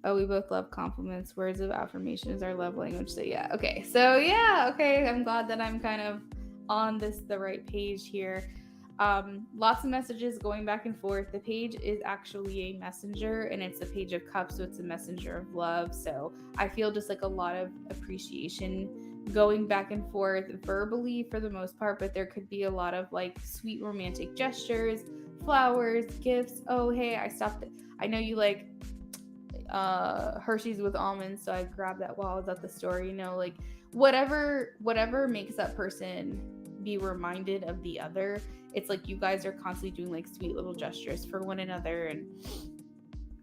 Oh, we both love compliments. Words of affirmation is our love language. So yeah, okay. So yeah, okay. I'm glad that I'm kind of on the right page here. Lots of messages going back and forth. The page is actually a messenger, and it's a page of cups, so it's a messenger of love. So I feel just like a lot of appreciation going back and forth verbally for the most part, but there could be a lot of like sweet romantic gestures, flowers, gifts. Oh, hey, I stopped. I know you like Hershey's with almonds, so I grabbed that while I was at the store. You know, like whatever makes that person be reminded of the other. It's like you guys are constantly doing like sweet little gestures for one another, and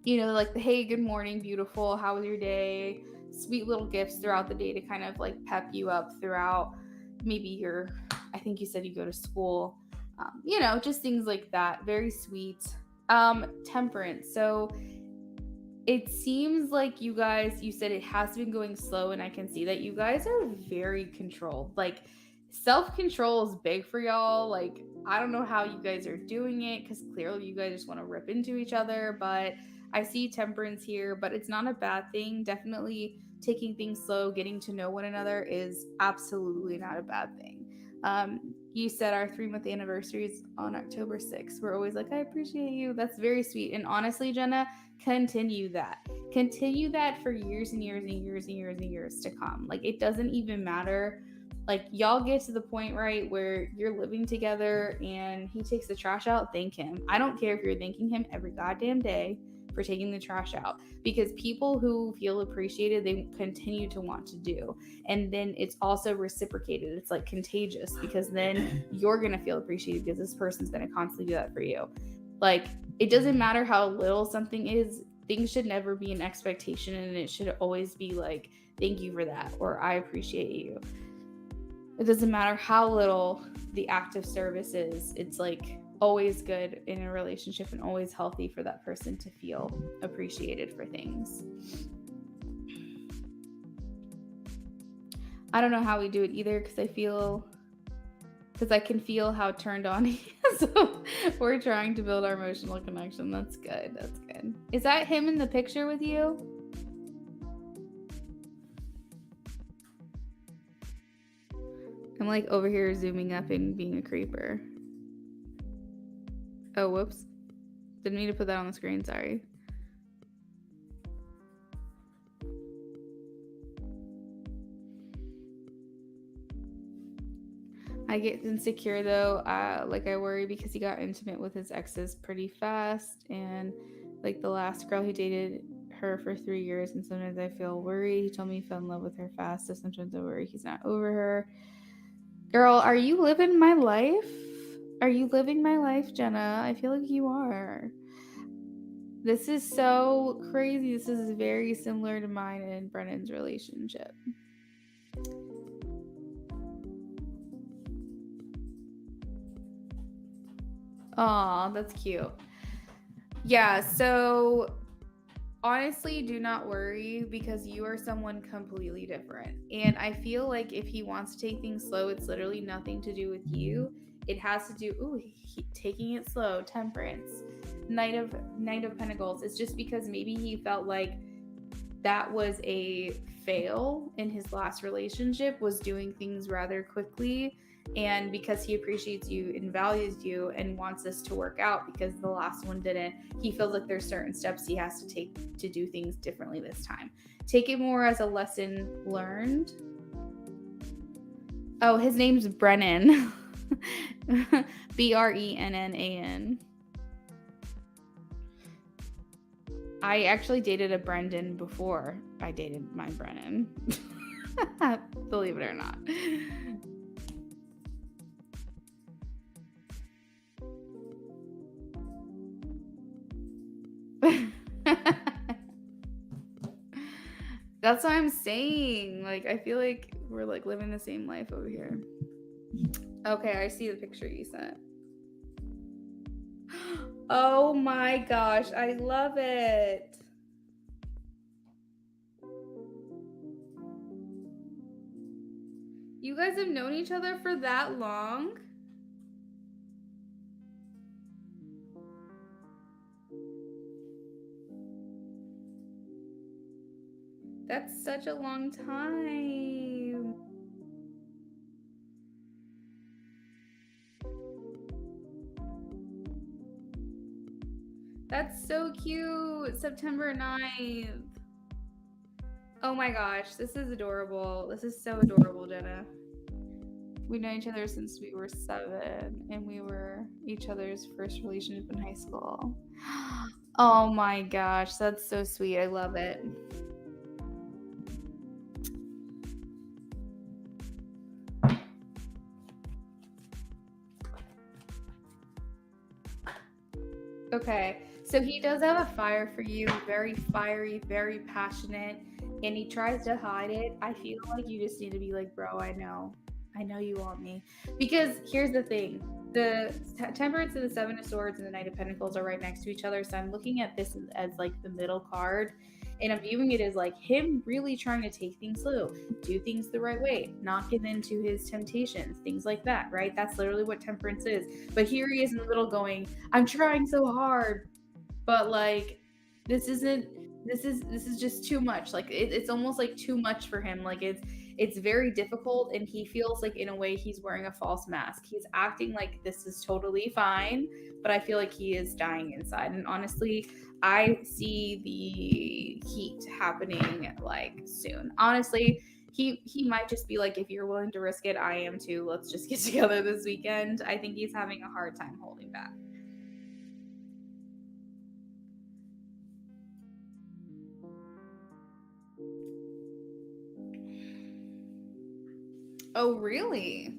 you know, like the hey, good morning, beautiful, how was your day? Sweet little gifts throughout the day to kind of like pep you up throughout maybe your, I think you said you go to school, you know, just things like that. Very sweet. Temperance. So it seems like you guys, you said it has been going slow, and I can see that you guys are very controlled. Like self-control is big for y'all. Like I don't know how you guys are doing it, because clearly you guys just want to rip into each other, but I see temperance here, but it's not a bad thing. Definitely taking things slow, getting to know one another is absolutely not a bad thing. You said our 3-month anniversary is on October 6th. We're always like, I appreciate you. That's very sweet. And honestly, Jenna, continue that. Continue that for years and years and years and years and years to come. Like it doesn't even matter. Like y'all get to the point, right, where you're living together and he takes the trash out, thank him. I don't care if you're thanking him every goddamn day for taking the trash out, because people who feel appreciated, they continue to want to do. And then it's also reciprocated. It's like contagious, because then you're going to feel appreciated because this person's going to constantly do that for you. Like it doesn't matter how little something is. Things should never be an expectation, and it should always be like, thank you for that, or I appreciate you. It doesn't matter how little the act of service is. It's like always good in a relationship and always healthy for that person to feel appreciated for things. I don't know how we do it either, because I can feel how turned on he is. So we're trying to build our emotional connection. That's good. That's good. Is that him in the picture with you? I'm like over here zooming up and being a creeper. Oh, whoops. Didn't mean to put that on the screen. Sorry. I get insecure though. Like I worry because he got intimate with his exes pretty fast, and like the last girl he dated her for 3 years, and sometimes I feel worried. He told me he fell in love with her fast, so sometimes I worry he's not over her. Girl, are you living my life? Are you living my life, Jenna? I feel like you are. This is so crazy. This is very similar to mine and Brennan's relationship. Aw, that's cute. Yeah, so honestly, do not worry, because you are someone completely different. And I feel like if he wants to take things slow, it's literally nothing to do with you. It has to do, taking it slow, temperance, Knight of Pentacles. It's just because maybe he felt like that was a fail in his last relationship, was doing things rather quickly. And because he appreciates you and values you and wants this to work out, because the last one didn't, he feels like there's certain steps he has to take to do things differently this time. Take it more as a lesson learned. Oh, his name's Brennan. Brennan. I actually dated a Brendan before I dated my Brennan. Believe it or not. That's what I'm saying. Like, I feel like we're like living the same life over here. Okay, I see the picture you sent. Oh my gosh, I love it. You guys have known each other for that long? That's such a long time. That's so cute. September 9th. Oh my gosh, this is adorable. This is so adorable, Jenna. We know each other since we were 7, and we were each other's first relationship in high school. Oh my gosh, that's so sweet. I love it. Okay, so he does have a fire for you, very fiery, very passionate, and he tries to hide it. I feel like you just need to be like, bro, I know you want me. Because here's the thing, the Temperance and the Seven of Swords and the Knight of Pentacles are right next to each other, so I'm looking at this as like the middle card, and I'm viewing it as like him really trying to take things slow, do things the right way, not give in to his temptations, things like that, right? That's literally what Temperance is. But here he is in the middle going, I'm trying so hard, but like this is just too much. Like it's almost like too much for him. Like it's very difficult, and he feels like in a way he's wearing a false mask. He's acting like this is totally fine, but I feel like he is dying inside. And honestly, I see the heat happening like soon. Honestly, he might just be like, if you're willing to risk it, I am too. Let's just get together this weekend. I think he's having a hard time holding back. Oh, really?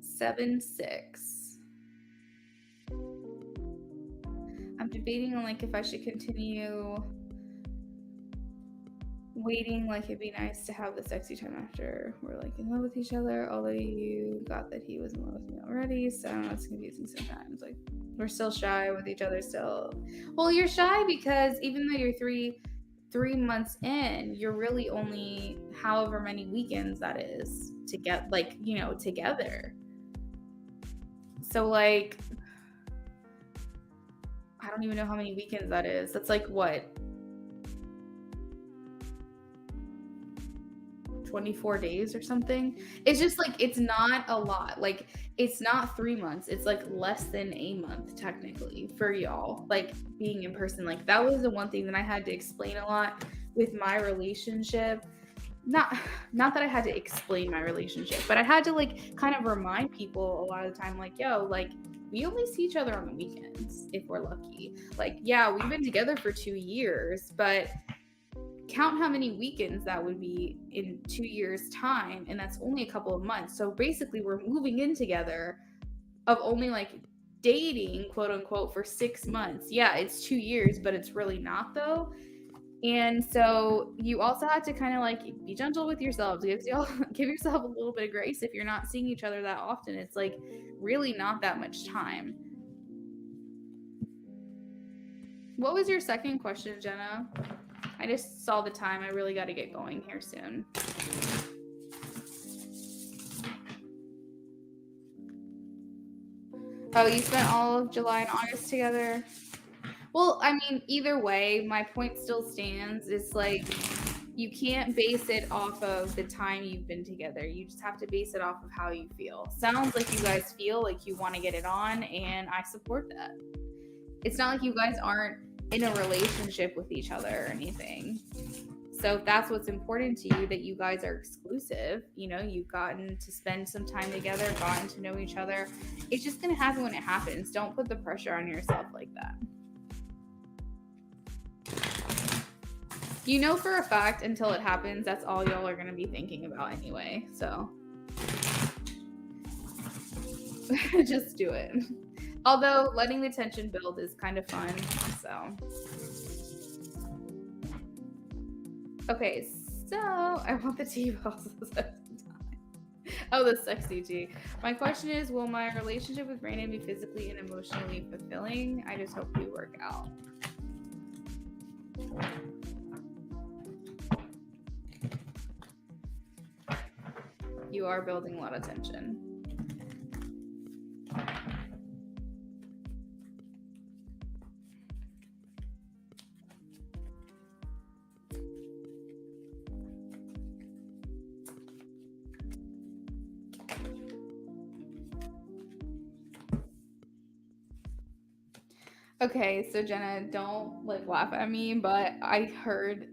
7-6. I'm debating on like if I should continue waiting. Like it'd be nice to have the sexy time after we're like in love with each other, although you got that he was in love with me already, so I don't know, it's confusing sometimes. Like we're still shy with each other still. Well, you're shy because even though you're three months in, you're really only however many weekends that is to get like, you know, together. So like I don't even know how many weekends that is. That's like what, 24 days or something. It's just like it's not a lot. Like it's not 3 months. It's like less than a month technically for y'all. Like being in person. Like that was the one thing that I had to explain a lot with my relationship. Not that I had to explain my relationship, but I had to like kind of remind people a lot of the time, like, yo, like we only see each other on the weekends if we're lucky. Like, yeah, we've been together for 2 years, but count how many weekends that would be in 2 years time, and that's only a couple of months. So basically we're moving in together of only like dating, quote unquote, for 6 months. Yeah, it's 2 years, but it's really not though. And so you also have to kind of like be gentle with yourselves. Give yourself a little bit of grace if you're not seeing each other that often. It's like really not that much time. What was your second question, Jenna? I just saw the time. I really got to get going here soon. Oh, you spent all of July and August together? Well, I mean, either way, my point still stands. It's like you can't base it off of the time you've been together. You just have to base it off of how you feel. Sounds like you guys feel like you want to get it on, and I support that. It's not like you guys aren't in a relationship with each other or anything. So if that's what's important to you, that you guys are exclusive, you know, you've gotten to spend some time together, gotten to know each other. It's just going to happen when it happens. Don't put the pressure on yourself like that. You know for a fact until it happens, that's all y'all are going to be thinking about anyway. So just do it. Although letting the tension build is kind of fun. So okay, so I want the tea balls. Oh, the sexy tea. My question is, will my relationship with Brandon be physically and emotionally fulfilling? I just hope we work out. you are building a lot of tension. Okay, so Jenna, don't like laugh at me, but I heard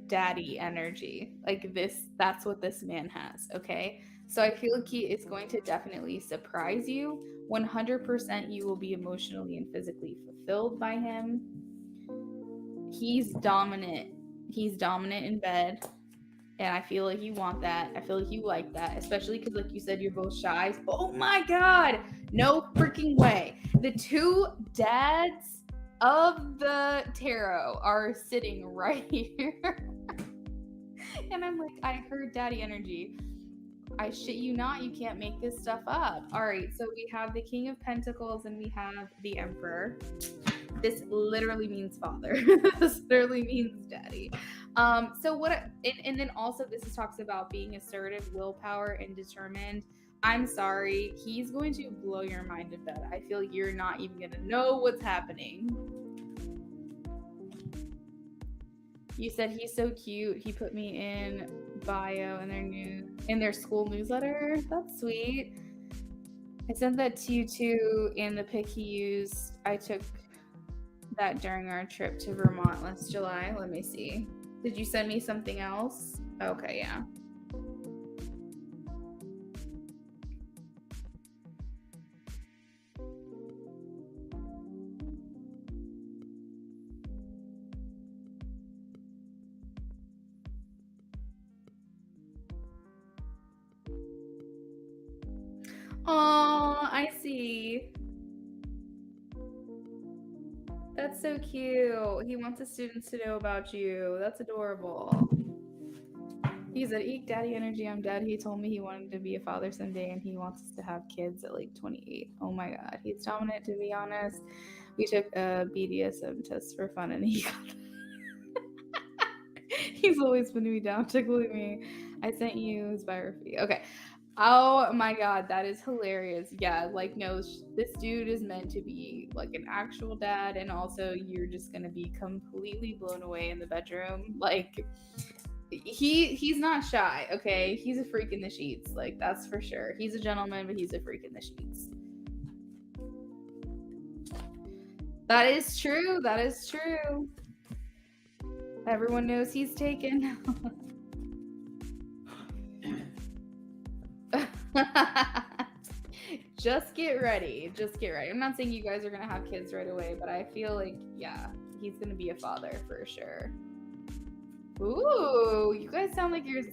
daddy energy. Like this, that's what this man has, okay? So I feel like he is going to definitely surprise you. 100% you will be emotionally and physically fulfilled by him. He's dominant. He's dominant in bed. And I feel like you want that. I feel like you like that, especially because, like you said, you're both shy. Oh my God. No freaking way. The two dads of the tarot are sitting right here. And I'm like, I heard daddy energy. I shit you not, you can't make this stuff up. All right, so we have the King of Pentacles and we have the Emperor. This literally means father. This literally means daddy. So what, and then also this talks about being assertive, willpower, and determined. I'm sorry, he's going to blow your mind in bed. I feel like you're not even gonna know what's happening. You said he's so cute. He put me in bio in their school newsletter. That's sweet. I sent that to you too, and the pic he used, I took that during our trip to Vermont last July. Let me see. Did you send me something else? Okay, yeah. Oh, I see. That's so cute. He wants the students to know about you. That's adorable. He said, eek, daddy energy, I'm dead. He told me he wanted to be a father someday and he wants us to have kids at like 28. Oh my God. He's dominant, to be honest. We took a BDSM test for fun and he got He's always putting me down, tickling me. I sent you his biography. Okay. Oh my God, that is hilarious. Yeah, like, no, this dude is meant to be like an actual dad, and also you're just gonna be completely blown away in the bedroom. Like, he's not shy, okay? He's a freak in the sheets, like, that's for sure. He's a gentleman, but he's a freak in the sheets. That is true. That is true. Everyone knows he's taken. Just get ready. Just get ready. I'm not saying you guys are gonna have kids right away, but I feel like, yeah, he's gonna be a father for sure. Ooh, you guys sound like you're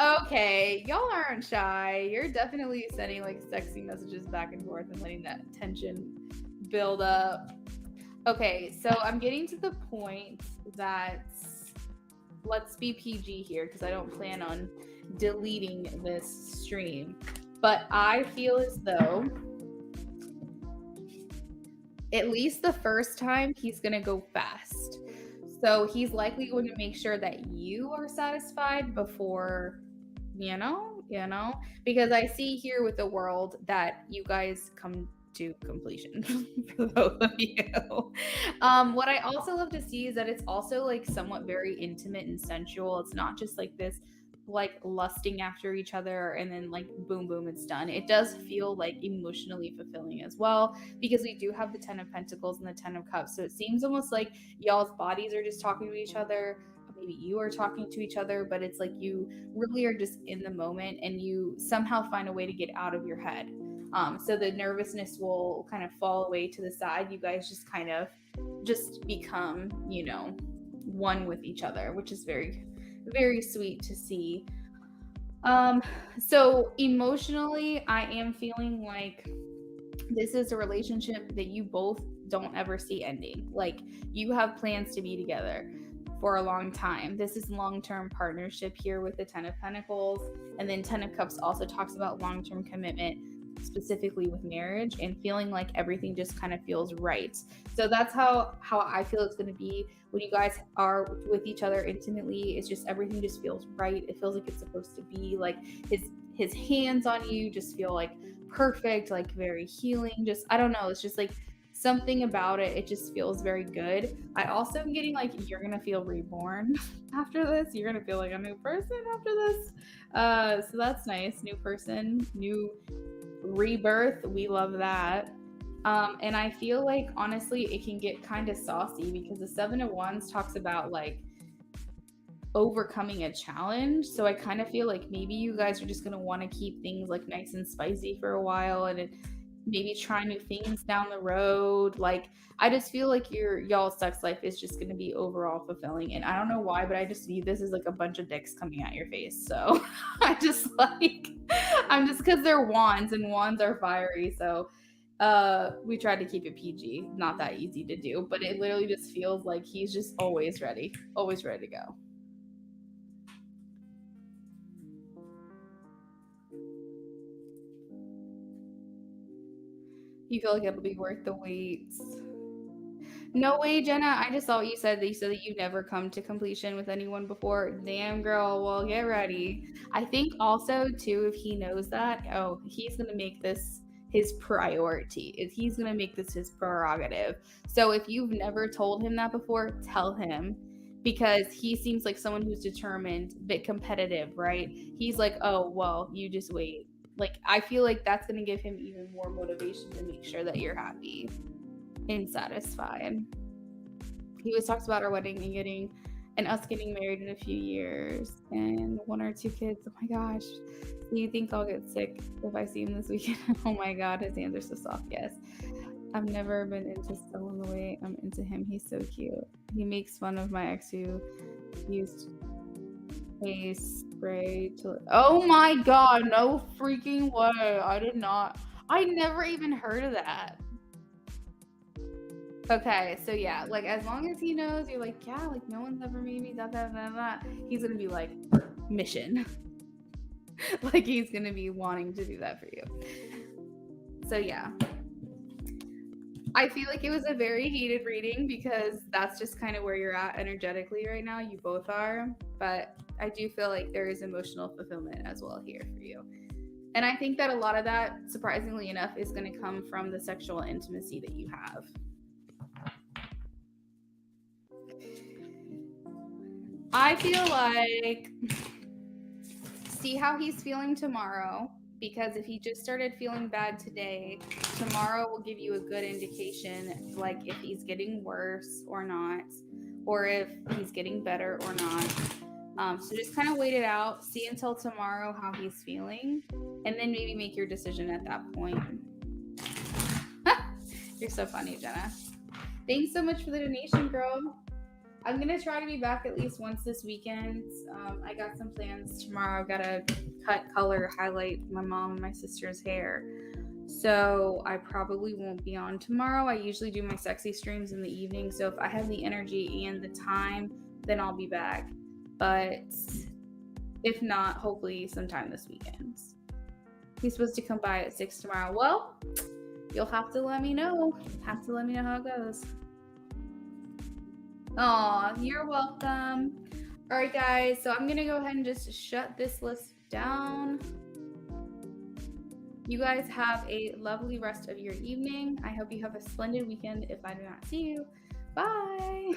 okay. Y'all aren't shy. You're definitely sending like sexy messages back and forth and letting that tension build up. Okay, so I'm getting to the point that let's be PG here because I don't plan on deleting this stream. But I feel as though at least the first time he's going to go fast. So he's likely going to make sure that you are satisfied before, because I see here with the world that you guys come to completion for both of you. What I also love to see is that it's also like somewhat very intimate and sensual. It's not just like this like lusting after each other and then like boom boom it's done. It does feel like emotionally fulfilling as well, because we do have the 10 of Pentacles and the 10 of Cups, so it seems almost like y'all's bodies are just talking to each other. Maybe you are talking to each other, but it's like you really are just in the moment and you somehow find a way to get out of your head. So the nervousness will kind of fall away to the side. You guys just kind of just become, one with each other, which is very, very sweet to see. So emotionally, I am feeling like this is a relationship that you both don't ever see ending. Like, you have plans to be together for a long time. This is long-term partnership here with the 10 of Pentacles, and then 10 of Cups also talks about long-term commitment, specifically with marriage, and feeling like everything just kind of feels right. So that's how I feel it's going to be when you guys are with each other intimately. It's just everything just feels right. It feels like it's supposed to be. Like his hands on you just feel like perfect, like very healing. Just, I don't know, it's just like something about it. It just feels very good. I also am getting like, you're going to feel reborn after this. You're going to feel like a new person after this. So that's nice. New person, new rebirth. We love that. And I feel like, honestly, it can get kind of saucy because the Seven of Wands talks about like overcoming a challenge. So I kind of feel like maybe you guys are just going to want to keep things like nice and spicy for a while, and maybe try new things down the road. Like, I just feel like y'all's sex life is just going to be overall fulfilling. And I don't know why, but I just see this as like a bunch of dicks coming at your face. So I just like, I'm just, because they're wands and wands are fiery. So we tried to keep it PG, not that easy to do, but it literally just feels like he's just always ready to go. You feel like it'll be worth the wait. No way, Jenna. I just saw what you said. That you said that you never come to completion with anyone before. Damn, girl. Well, get ready. I think also, too, if he knows that, oh, he's going to make this his priority. If he's going to make this his prerogative. So if you've never told him that before, tell him. Because he seems like someone who's determined, a bit competitive, right? He's like, oh, well, you just wait. Like, I feel like that's going to give him even more motivation to make sure that you're happy and satisfied. He always talks about our wedding and us getting married in a few years and 1 or 2 kids. Oh my gosh. Do you think I'll get sick if I see him this weekend? Oh my God, his hands are so soft. Yes. I've never been into someone the way I'm into him. He's so cute. He makes fun of my ex who used a spray to. Oh my God, no freaking way. I never even heard of that. Okay, so yeah, like as long as he knows, you're like, yeah, like no one's ever made me that. He's gonna be like, mission. Like he's gonna be wanting to do that for you. So yeah. I feel like it was a very heated reading because that's just kind of where you're at energetically right now. You both are. But I do feel like there is emotional fulfillment as well here for you. And I think that a lot of that, surprisingly enough, is going to come from the sexual intimacy that you have. I feel like, see how he's feeling tomorrow, because if he just started feeling bad today, tomorrow will give you a good indication, like if he's getting worse or not, or if he's getting better or not. So just kind of wait it out, see until tomorrow how he's feeling, and then maybe make your decision at that point. You're so funny, Jenna. Thanks so much for the donation, girl. I'm going to try to be back at least once this weekend. I got some plans tomorrow. I've got to cut, color, highlight my mom and my sister's hair. So I probably won't be on tomorrow. I usually do my sexy streams in the evening. So if I have the energy and the time, then I'll be back. But if not, hopefully sometime this weekend. He's supposed to come by at 6 tomorrow. Well, you'll have to let me know. Have to let me know how it goes. Aw, you're welcome. All right, guys. So I'm going to go ahead and just shut this list down. You guys have a lovely rest of your evening. I hope you have a splendid weekend if I do not see you. Bye.